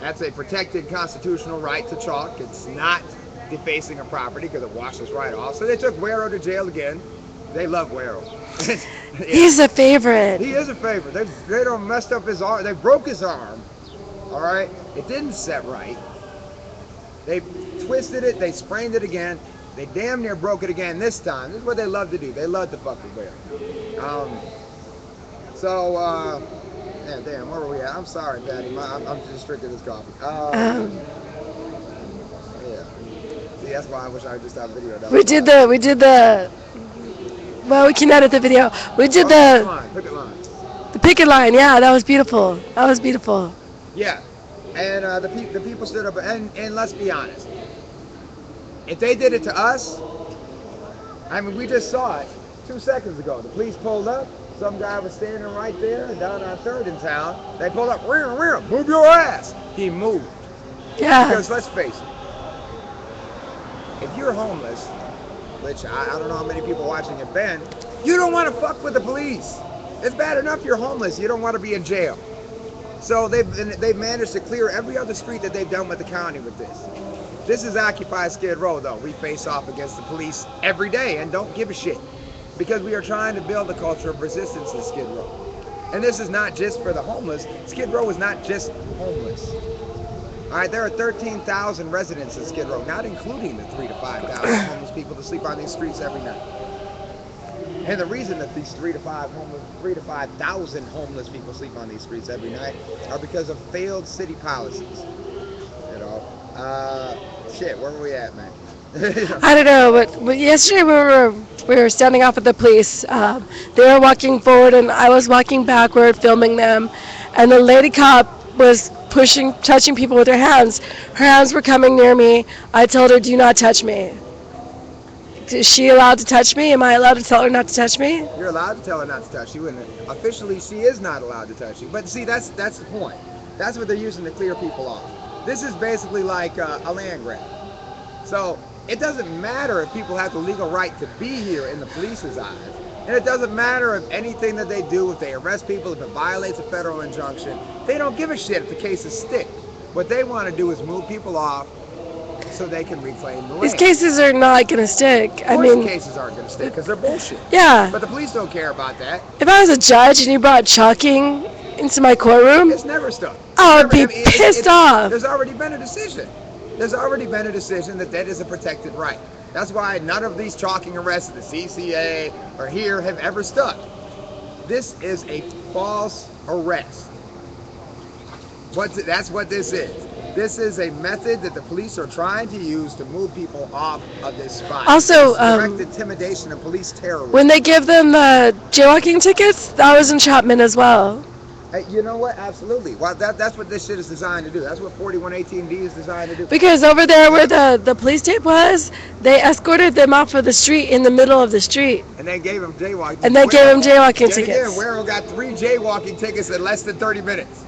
That's a protected constitutional right to chalk. It's not defacing a property because it washes right off. So they took Guerrero to jail again. They love Guerrero. He's a favorite. He is a favorite. They don't messed up his arm. They broke his arm. All right. It didn't set right. They twisted it. They sprained it again. They damn near broke it again this time. This is what they love to do. They love to fuck with Guerrero. Yeah, damn, where were we at? I'm sorry, Patty. I'm just drinking this coffee. Yeah. See, that's why I wish I just had a video. We did the. Well, we can edit the video. We did picket line. The picket line. Yeah, that was beautiful. That was beautiful. Yeah, and the people stood up, and let's be honest. If they did it to us, I mean, we just saw it 2 seconds ago. The police pulled up. Some guy was standing right there down on 3rd in town. They pulled up. Move your ass. He moved. Yeah. Because let's face it. If you're homeless, which I don't know how many people watching have been, you don't want to fuck with the police. It's bad enough you're homeless. You don't want to be in jail. So they've managed to clear every other street that they've done with the county with this. This is Occupy Skid Row, though. We face off against the police every day and don't give a shit. Because we are trying to build a culture of resistance in Skid Row. And this is not just for the homeless. Skid Row is not just homeless. All right, there are 13,000 residents in Skid Row, not including the 3,000 to 5,000 homeless people that sleep on these streets every night. And the reason that these 3,000 to 5,000 homeless people sleep on these streets every night are because of failed city policies. You know, shit, where were we at, man? I don't know, but yesterday we were standing off with the police. They were walking forward, and I was walking backward, filming them. And the lady cop was touching people with her hands. Her hands were coming near me. I told her, "Do not touch me." is she allowed to touch me? Am I allowed to tell her not to touch me? You're allowed to tell her not to touch you, and officially she is not allowed to touch you. But see, that's the point. That's what they're using to clear people off. This is basically like a land grab. So it doesn't matter if people have the legal right to be here in the police's eyes. And it doesn't matter if anything that they do, if they arrest people, if it violates a federal injunction. They don't give a shit if the cases stick. What they want to do is move people off so they can reclaim the land. These cases are not going to stick. I Of course mean, the cases aren't going to stick because they're bullshit. Yeah. But the police don't care about that. If I was a judge and you brought chalking into my courtroom, It's never stuck. I would be pissed off. There's already been a decision. There's already been a decision that is a protected right. That's why none of these chalking arrests of the CCA or here have ever stuck. This is a false arrest. That's what this is. This is a method that the police are trying to use to move people off of this spot. Also, It's direct intimidation of police terrorism. when they give them the jaywalking tickets, that was entrapment as well. Hey, you know what? Absolutely. Well, that's what this shit is designed to do. That's what 4118D is designed to do. Because over there where the police tape was, they escorted them off of the street in the middle of the street. And they gave them jaywalking. And they gave them jaywalking Yet tickets. Again, Warrow got 3 jaywalking tickets in less than 30 minutes.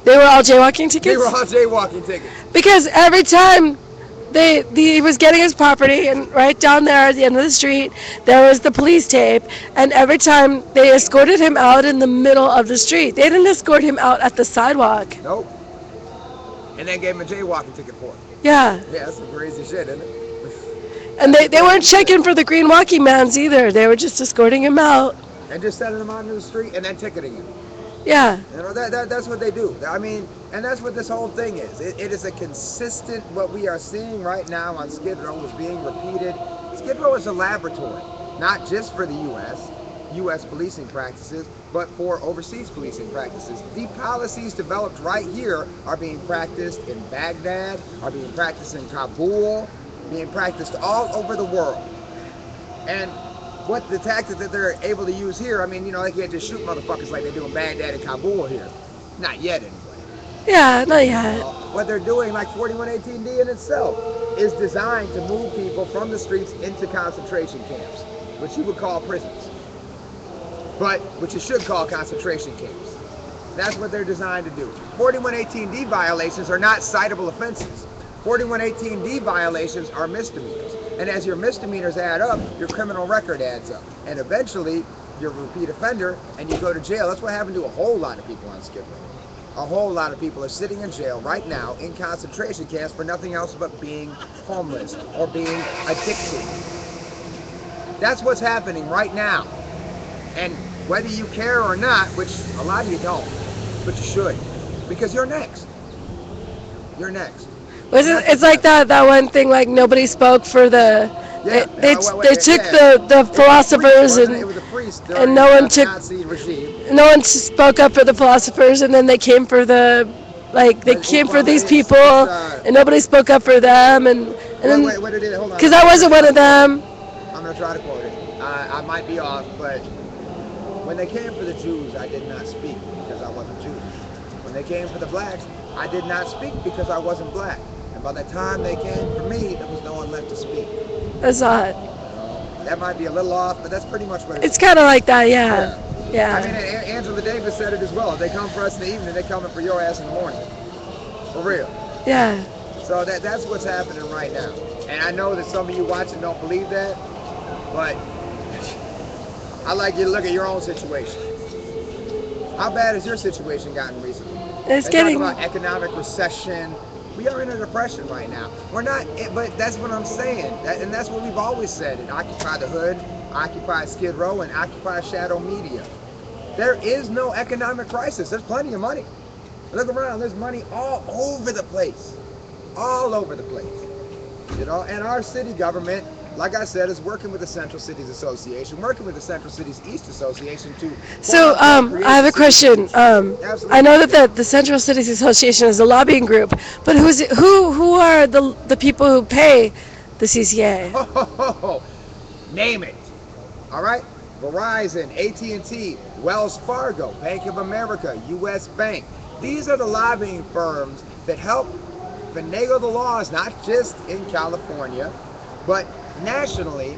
They were all jaywalking tickets? They were all jaywalking tickets. Because every time he was getting his property, and right down there at the end of the street, there was the police tape, and every time they escorted him out in the middle of the street. They didn't escort him out at the sidewalk. Nope. And they gave him a jaywalking ticket for it. Yeah. Yeah, that's some crazy shit, isn't it? And they weren't checking for the green walking mans either. They were just escorting him out. And just sending him out into the street and then ticketing him. Yeah. You know, that's what they do. I mean, and that's what this whole thing is. It is a consistent, what we are seeing right now on Skid Row is being repeated. Skid Row is a laboratory, not just for the U.S. policing practices, but for overseas policing practices. The policies developed right here are being practiced in Baghdad, are being practiced in Kabul, being practiced all over the world. And what the tactic that they're able to use here, I mean, you know, they can't just shoot motherfuckers like they do in Baghdad and Kabul here. Not yet, anyway. Yeah, not yet. What they're doing, like 4118D in itself, is designed to move people from the streets into concentration camps, which you would call prisons, but which you should call concentration camps. That's what they're designed to do. 4118D violations are not citable offenses. 4118D violations are misdemeanors. And as your misdemeanors add up, your criminal record adds up. And eventually, you're a repeat offender and you go to jail. That's what happened to a whole lot of people on Skid Row. A whole lot of people are sitting in jail right now in concentration camps for nothing else but being homeless or being addicted. That's what's happening right now. And whether you care or not, which a lot of you don't, but you should, because you're next. You're next. It's like that one thing, like nobody spoke for the. Yeah, they took the philosophers and no one took. Nazi regime. No one spoke up for the philosophers, and then they came for the. Like they came for these people, and nobody spoke up for them, and then because I wasn't one of them. I'm gonna try to quote it. I might be off, but when they came for the Jews, I did not speak because I wasn't Jewish. When they came for the blacks, I did not speak because I wasn't black. And by the time they came for me, there was no one left to speak. That's odd. That might be a little off, but that's pretty much what it is. It's kind of like that, yeah. Yeah. I mean, Angela Davis said it as well. If they come for us in the evening, they're coming for your ass in the morning. For real. Yeah. So that's what's happening right now. And I know that some of you watching don't believe that, but I'd like you to look at your own situation. How bad has your situation gotten recently? It's getting... Talk about economic recession. We are in a depression right now. We're not, but that's what I'm saying. And that's what we've always said. And Occupy the Hood, Occupy Skid Row, and Occupy Shadow Media. There is no economic crisis. There's plenty of money. Look around. There's money all over the place. All over the place. You know, and our city government, like I said, is working with the Central Cities Association, working with the Central Cities East Association to... So, I have a question. I know that the Central Cities Association is a lobbying group, but who are the people who pay the CCA? Name it. All right? Verizon, AT&T, Wells Fargo, Bank of America, U.S. Bank. These are the lobbying firms that help finagle the laws, not just in California, But nationally,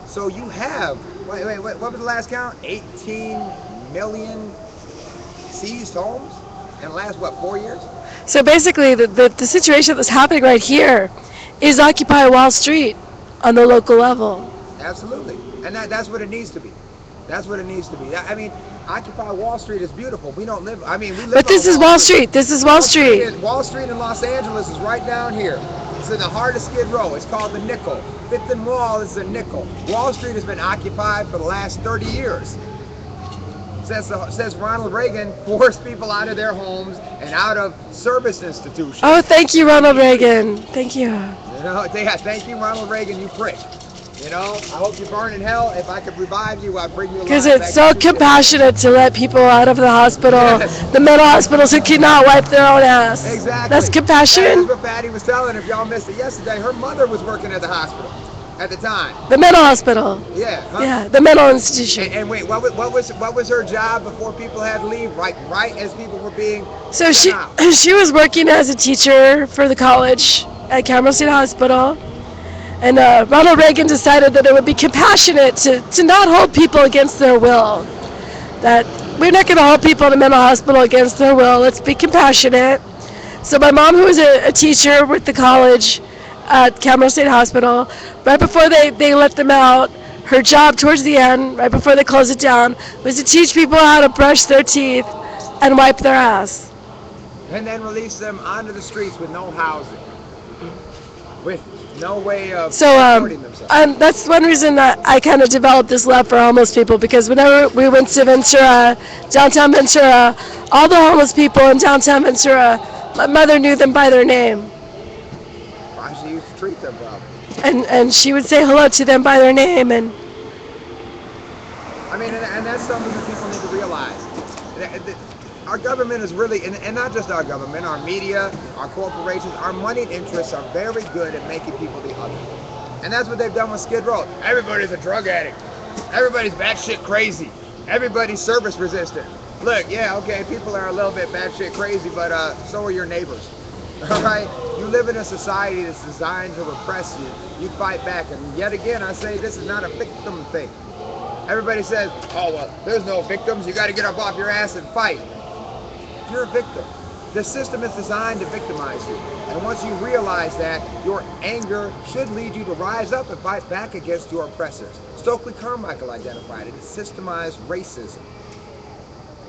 so you have, wait, what was the last count? 18 million seized homes in the last, 4 years? So basically, the situation that's happening right here is Occupy Wall Street on the local level. Absolutely. And that's what it needs to be. That's what it needs to be. I mean, Occupy Wall Street is beautiful. We don't live, we live But this on is Wall Street. This is Wall Street. Wall Street in Los Angeles is right down here. It's in the heart of Skid Row. It's called the Nickel. Fifth and Wall is the Nickel. Wall Street has been occupied for the last 30 years. Says Ronald Reagan forced people out of their homes and out of service institutions. Oh, thank you, Ronald Reagan. Thank you. Thank you, Ronald Reagan, you prick. I hope you burn in hell. If I could revive you, I'd bring you alive. Because it's so compassionate to let people out of the hospital, the mental hospitals who cannot wipe their own ass. Exactly. That's compassion. That's what Patty was telling. If y'all missed it yesterday, her mother was working at the hospital at the time. The mental hospital. Yeah. Huh? Yeah, the mental institution. And wait, what was her job before people had to leave? Right as people were being. So she was working as a teacher for the college at Cameron State Hospital. And Ronald Reagan decided that it would be compassionate to not hold people against their will. That we're not going to hold people in a mental hospital against their will. Let's be compassionate. So my mom, who was a teacher with the college at Cameron State Hospital, right before they let them out, her job towards the end, right before they closed it down, was to teach people how to brush their teeth and wipe their ass. And then release them onto the streets with no housing. With no way of supporting themselves. And that's one reason that I kind of developed this love for homeless people, because whenever we went to Ventura, downtown Ventura, all the homeless people in downtown Ventura, my mother knew them by their name. Why she used to treat them well. And she would say hello to them by their name. And that's something that people need to realize. Our government is really, and not just our government, our media, our corporations, our moneyed interests are very good at making people the other. And that's what they've done with Skid Row. Everybody's a drug addict. Everybody's batshit crazy. Everybody's service resistant. Look, yeah, okay, people are a little bit batshit crazy, but so are your neighbors. All right? You live in a society that's designed to repress you. You fight back. And yet again, I say this is not a victim thing. Everybody says, oh, well, there's no victims. You got to get up off your ass and fight. You're a victim. The system is designed to victimize you. And once you realize that, your anger should lead you to rise up and fight back against your oppressors. Stokely Carmichael identified it as systemized racism.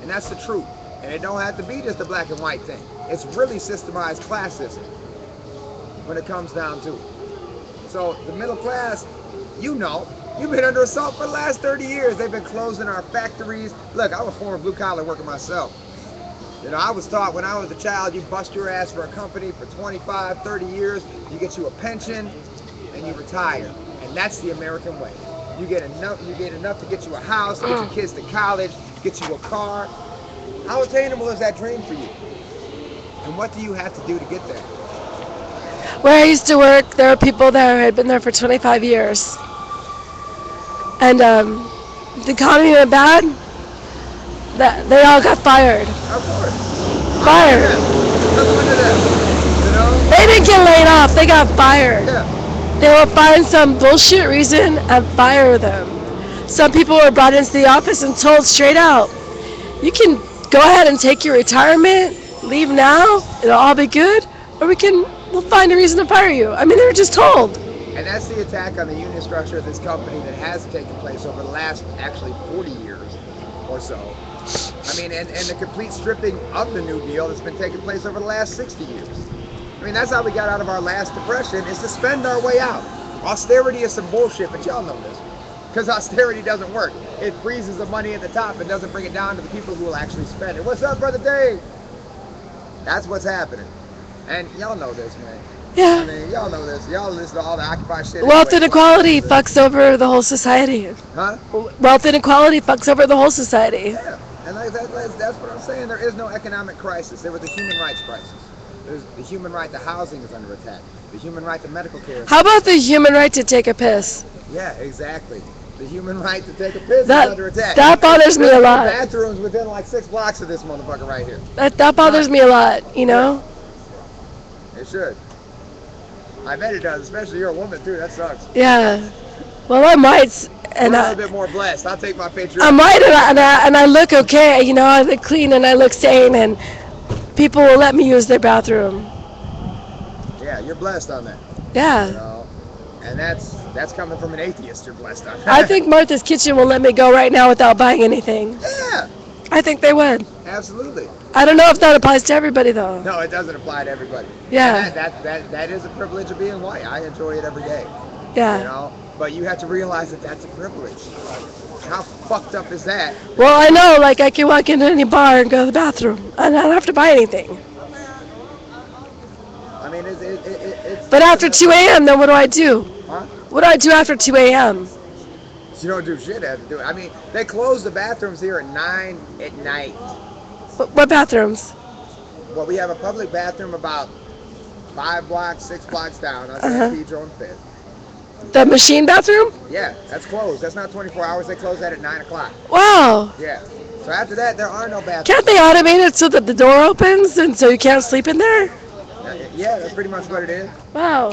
And that's the truth. And it don't have to be just a black and white thing. It's really systemized classism when it comes down to it. So the middle class, you've been under assault for the last 30 years. They've been closing our factories. Look, I'm a former blue collar worker myself. I was taught when I was a child, you bust your ass for a company for 25, 30 years, you get you a pension, and you retire. And that's the American way. You get enough to get you a house, get your kids to college, get you a car. How attainable is that dream for you? And what do you have to do to get there? where I used to work, there were people there who had been there for 25 years. And the economy went bad. They all got fired. Of course. Fired. They didn't get laid off. They got fired. Yeah. They will find some bullshit reason and fire them. Some people were brought into the office and told straight out, you can go ahead and take your retirement, leave now, it'll all be good, or we'll find a reason to fire you. I mean, they were just told. And that's the attack on the union structure of this company that has taken place over the last, actually, 40 years or so. I mean, and the complete stripping of the New Deal that's been taking place over the last 60 years. I mean, that's how we got out of our last depression, is to spend our way out. Austerity is some bullshit, but y'all know this. Because austerity doesn't work. It freezes the money at the top and doesn't bring it down to the people who will actually spend it. What's up, Brother Dave? That's what's happening. And y'all know this, man. Yeah. I mean, y'all know this. Y'all listen to all the Occupy shit. Wealth inequality fucks over the whole society. Huh? Wealth inequality fucks over the whole society. Yeah. And that's what I'm saying. There is no economic crisis. There was a human rights crisis. There's the human right to housing is under attack. The human right to medical care. How about the human right to take a piss? Yeah, exactly. The human right to take a piss is under attack. That bothers me a lot. There's bathrooms within like 6 blocks of this motherfucker right here. That bothers me a lot, you know? It should. I bet it does, especially you're a woman too. That sucks. Yeah. Well, I'm white, and We're a little bit more blessed. I'll take my picture. I'm white, and I look okay. You know, I look clean and I look sane, and people will let me use their bathroom. Yeah, you're blessed on that. Yeah. You know, and that's coming from an atheist. You're blessed on that. I think Martha's Kitchen will let me go right now without buying anything. Yeah. I think they would. Absolutely. I don't know if that applies to everybody though. No, it doesn't apply to everybody. Yeah. And that is a privilege of being white. I enjoy it every day. Yeah. You know, but you have to realize that that's a privilege. How fucked up is that? Well, I know, like I can walk into any bar and go to the bathroom, and I don't have to buy anything. I mean, it's. But after 2 a.m., then what do I do? Huh? What do I do after 2 a.m.? You don't do shit after do it. I mean, they close the bathrooms here at 9 at night. What bathrooms? Well, we have a public bathroom about 5 blocks, 6 blocks down on San Pedro and 5th. The machine bathroom? Yeah, that's closed. That's not 24 hours. They close that at 9 o'clock. Wow. Yeah. So after that, there are no bathrooms. Can't they automate it so that the door opens and so you can't sleep in there? Yeah, that's pretty much what it is. Wow.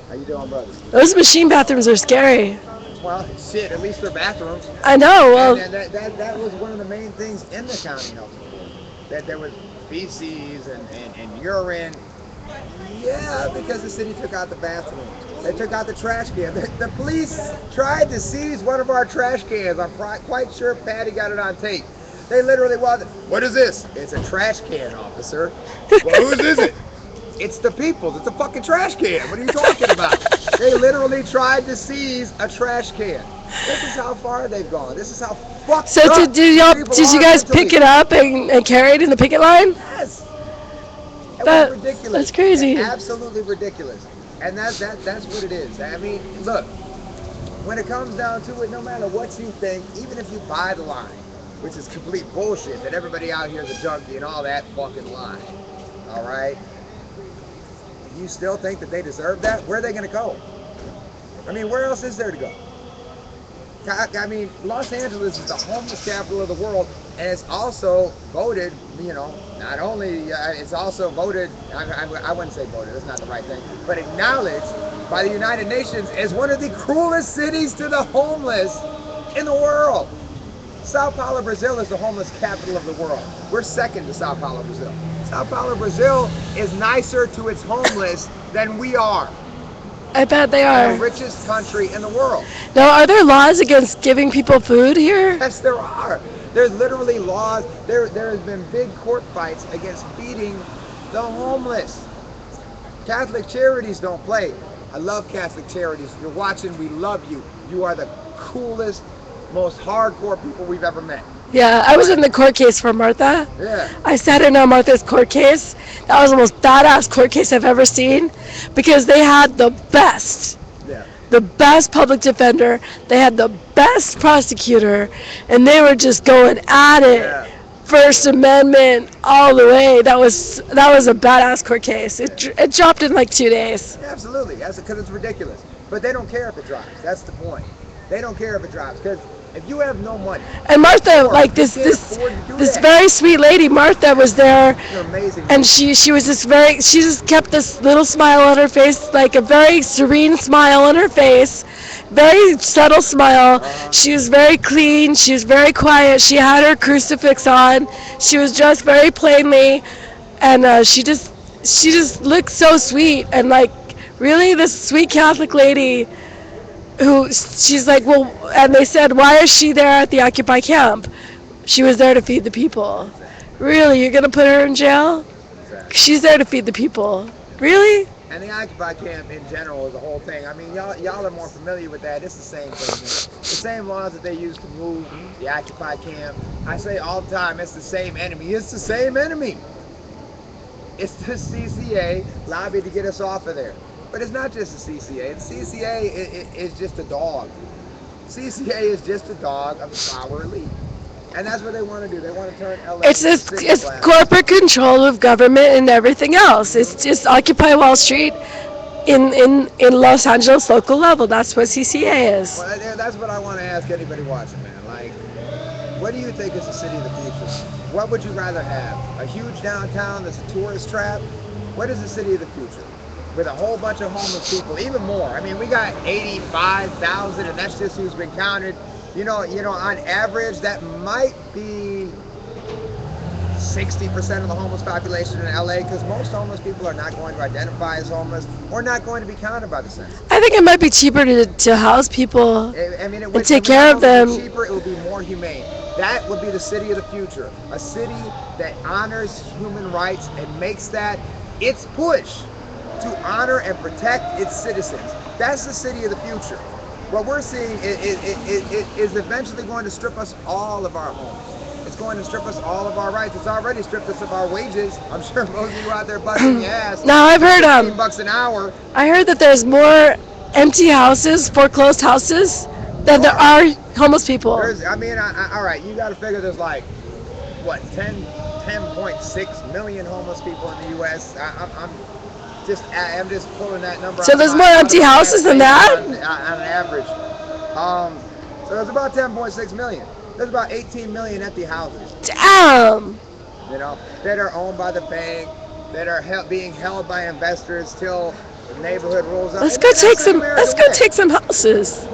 How you doing, brother? Those machine bathrooms are scary. Well, shit, at least they're bathrooms. I know, well. And that was one of the main things in the county health report. That there was feces and urine. Yeah, because the city took out the bathroom. They took out the trash can. The police tried to seize one of our trash cans. I'm quite sure Patty got it on tape. They literally walked. What is this? It's a trash can, officer. Well, whose is it? It's the people's. It's a fucking trash can. What are you talking about? They literally tried to seize a trash can. This is how far they've gone. This is how fucked up. So did you guys pick it up and carry it in the picket line? Yes. It was ridiculous. That's crazy. Absolutely ridiculous. And that's what it is. I mean, look, when it comes down to it, no matter what you think, even if you buy the line, which is complete bullshit, that everybody out here is a junkie and all that fucking lie, all right? You still think that they deserve that? Where are they going to go? I mean, where else is there to go? I mean, Los Angeles is the homeless capital of the world, and it's also voted, you know, not only, it's also voted, I wouldn't say voted, that's not the right thing, but acknowledged by the United Nations as one of the cruelest cities to the homeless in the world. Sao Paulo, Brazil is the homeless capital of the world. We're second to Sao Paulo, Brazil. Sao Paulo, Brazil is nicer to its homeless than we are. I bet they are. The richest country in the world. Now, are there laws against giving people food here? Yes, there are. There's literally laws. There has been big court fights against feeding the homeless. Catholic Charities don't play. I love Catholic Charities. If you're watching, we love you. You are the coolest, most hardcore people we've ever met. Yeah, I was in the court case for Martha. Yeah. I sat in on Martha's court case. That was the most badass court case I've ever seen because they had the best. Yeah. The best public defender. They had the best prosecutor, and they were just going at it. Yeah. First Amendment all the way. That was a badass court case. It dropped in like 2 days. Absolutely. That's because it's ridiculous. But they don't care if it drops. That's the point. They don't care if it drops because if you have no money. And Martha, like this very sweet lady, Martha was there. You're amazing. And she was she just kept this little smile on her face, like a very serene smile on her face, very subtle smile. She was very clean. She was very quiet. She had her crucifix on. She was dressed very plainly, and she just looked so sweet and like really this sweet Catholic lady. Who she's like, well, and they said, why is she there at the Occupy camp? She was there to feed the people. Really? You're going to put her in jail? Exactly. She's there to feed the people. Really? And the Occupy camp in general is the whole thing. I mean, y'all are more familiar with that. It's the same thing. The same laws that they used to move the Occupy camp. I say all the time, it's the same enemy. It's the same enemy. It's the CCA lobbied to get us off of there. But it's not just the CCA. The CCA is just a dog. CCA is just a dog of the power elite. And that's what they want to do. They want to turn LA It's corporate control of government and everything else. It's just Occupy Wall Street in Los Angeles local level. That's what CCA is. Well, that's what I want to ask anybody watching, man. Like, what do you think is the city of the future? What would you rather have? A huge downtown that's a tourist trap? What is the city of the future? with a whole bunch of homeless people, even more. I mean, we got 85,000, and that's just who's been counted. On average, that might be 60% of the homeless population in LA, because most homeless people are not going to identify as homeless or not going to be counted by the census. I think it might be cheaper to house people I mean, and take care of them. It would be cheaper, it would be more humane. That would be the city of the future. A city that honors human rights and makes that its push to honor and protect its citizens. That's the city of the future. What we're seeing is eventually going to strip us all of our homes. It's going to strip us all of our rights. It's already stripped us of our wages. I'm sure most of you out there busting your ass. Now I've heard $15 an hour. I heard that there's more empty houses, foreclosed houses, than there are homeless people. All right, you got to figure there's like, what, 10.6 million homeless people in the U.S. I'm just pulling that number. So there's more empty houses than that? On an average. So it's about 10.6 million. There's about 18 million empty houses. Damn! That are owned by the bank, that are being held by investors till the neighborhood rolls up. Let's go take some houses.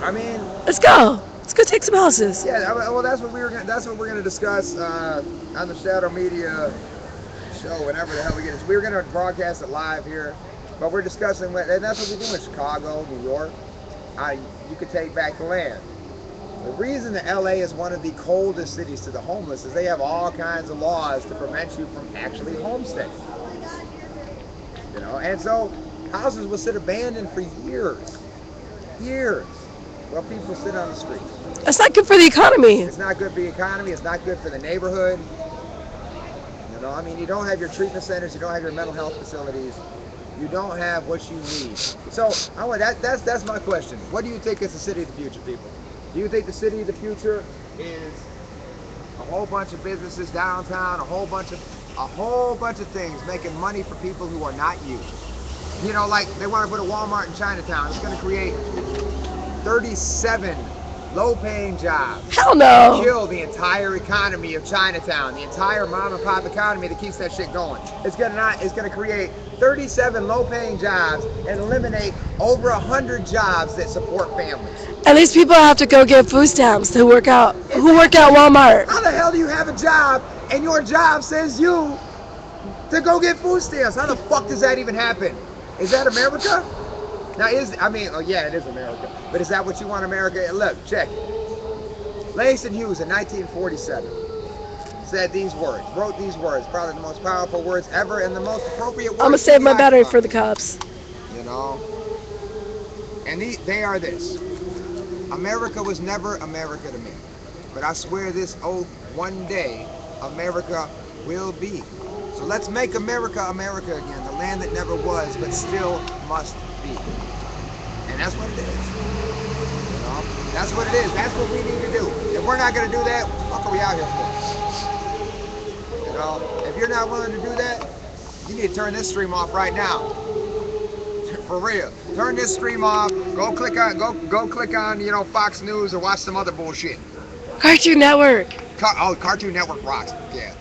I mean, let's go take some houses. Yeah, well, that's what we're gonna discuss on the Shadow Media show whenever the hell we get it. We're gonna broadcast it live here, but we're discussing and that's what we do in Chicago, New York. You could take back the land. The reason that LA is one of the coldest cities to the homeless is they have all kinds of laws to prevent you from actually homesteading. And so houses will sit abandoned for years. Well, people sit on the street. That's not good for the economy. It's not good for the economy. It's not good for the neighborhood. You don't have your treatment centers. You don't have your mental health facilities. You don't have what you need. So that's my question. What do you think is the city of the future, people? Do you think the city of the future is a whole bunch of businesses downtown, a whole bunch of things making money for people who are not you? Like they want to put a Walmart in Chinatown. It's going to create 37 low-paying jobs. Hell no. Kill the entire economy of Chinatown, the entire mom-and-pop economy that keeps that shit going. It's gonna create 37 low-paying jobs and eliminate over 100 jobs that support families. And these people have to go get food stamps who work at Walmart. How the hell do you have a job and your job sends you to go get food stamps? How the fuck does that even happen? Is that America? Now, it is America. But is that what you want America? Look, check it. Langston Hughes in 1947 wrote these words, probably the most powerful words ever and the most appropriate words. I'm going to save my battery for the cops. And they are this. America was never America to me. But I swear this oath, one day, America will be. So let's make America America again, the land that never was, but still must be. And that's what it is. That's what it is. That's what we need to do. If we're not going to do that, what the fuck are we out here for? If you're not willing to do that, you need to turn this stream off right now. For real. Turn this stream off. Go click on Fox News or watch some other bullshit. Cartoon Network. Cartoon Network rocks. Yeah.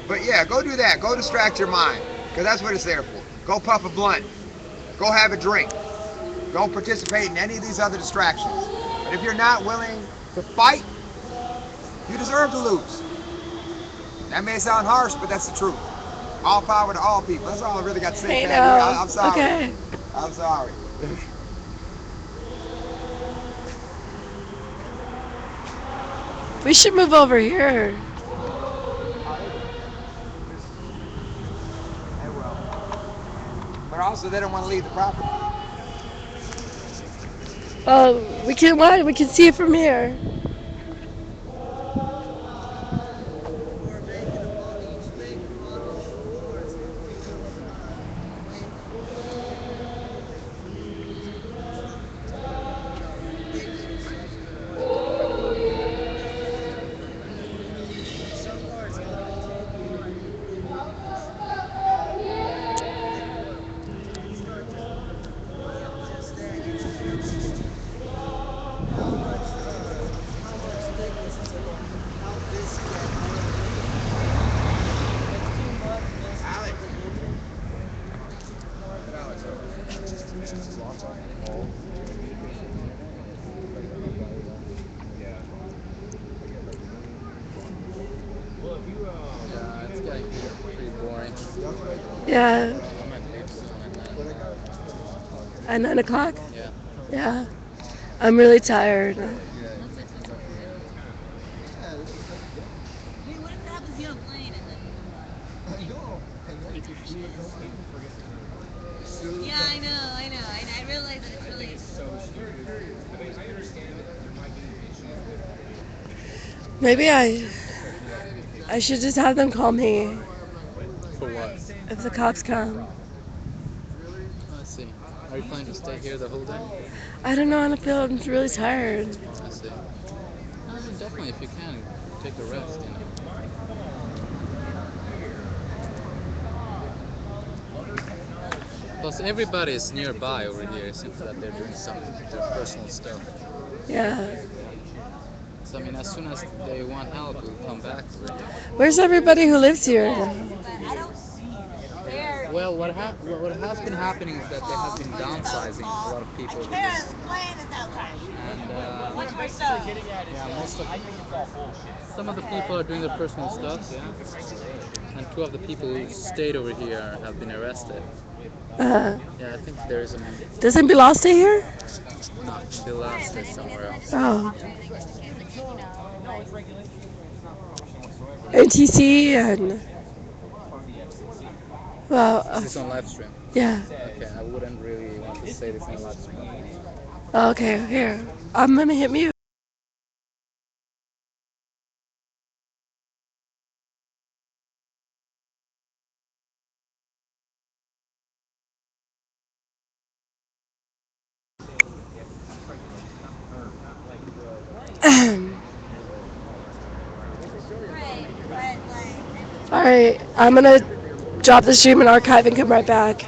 But yeah, go do that. Go distract your mind, because that's what it's there for. Go puff a blunt. Go have a drink. Don't participate in any of these other distractions. But if you're not willing to fight, you deserve to lose. That may sound harsh, but that's the truth. All power to all people. That's all I really got to say. I'm sorry. Okay. I'm sorry. We should move over here. But also, they don't want to leave the property. We can see it from here. Yeah, it's getting pretty boring. Yeah. I'm at leave soon at 9. At 9 o'clock? Yeah. Yeah. I'm really tired. Yeah, I know. And I realize that it's really. Maybe I should just have them call me For what? if the cops come. I see. Are you planning to stay here the whole day? I don't know how to feel. I'm really tired. I see. Definitely, if you can, take a rest, you know. Plus, everybody is nearby over here. It seems that they're doing some their personal stuff. Yeah. So, I mean, as soon as they want help, we'll come back over here. Where's everybody who lives here? Well, what has been happening is that there has been downsizing a lot of people. And yeah, some of the people are doing their personal stuff, yeah. And 2 of the people who stayed over here have been arrested. Yeah, I think there is a. Doesn't Bilal stay here? No, Bilal stays somewhere else. Oh. NTC and. Well. Is this on live stream? Yeah. Okay, I wouldn't really want to say this on live stream. Okay, here. I'm gonna hit mute. Alright, I'm gonna drop the stream and archive and come right back.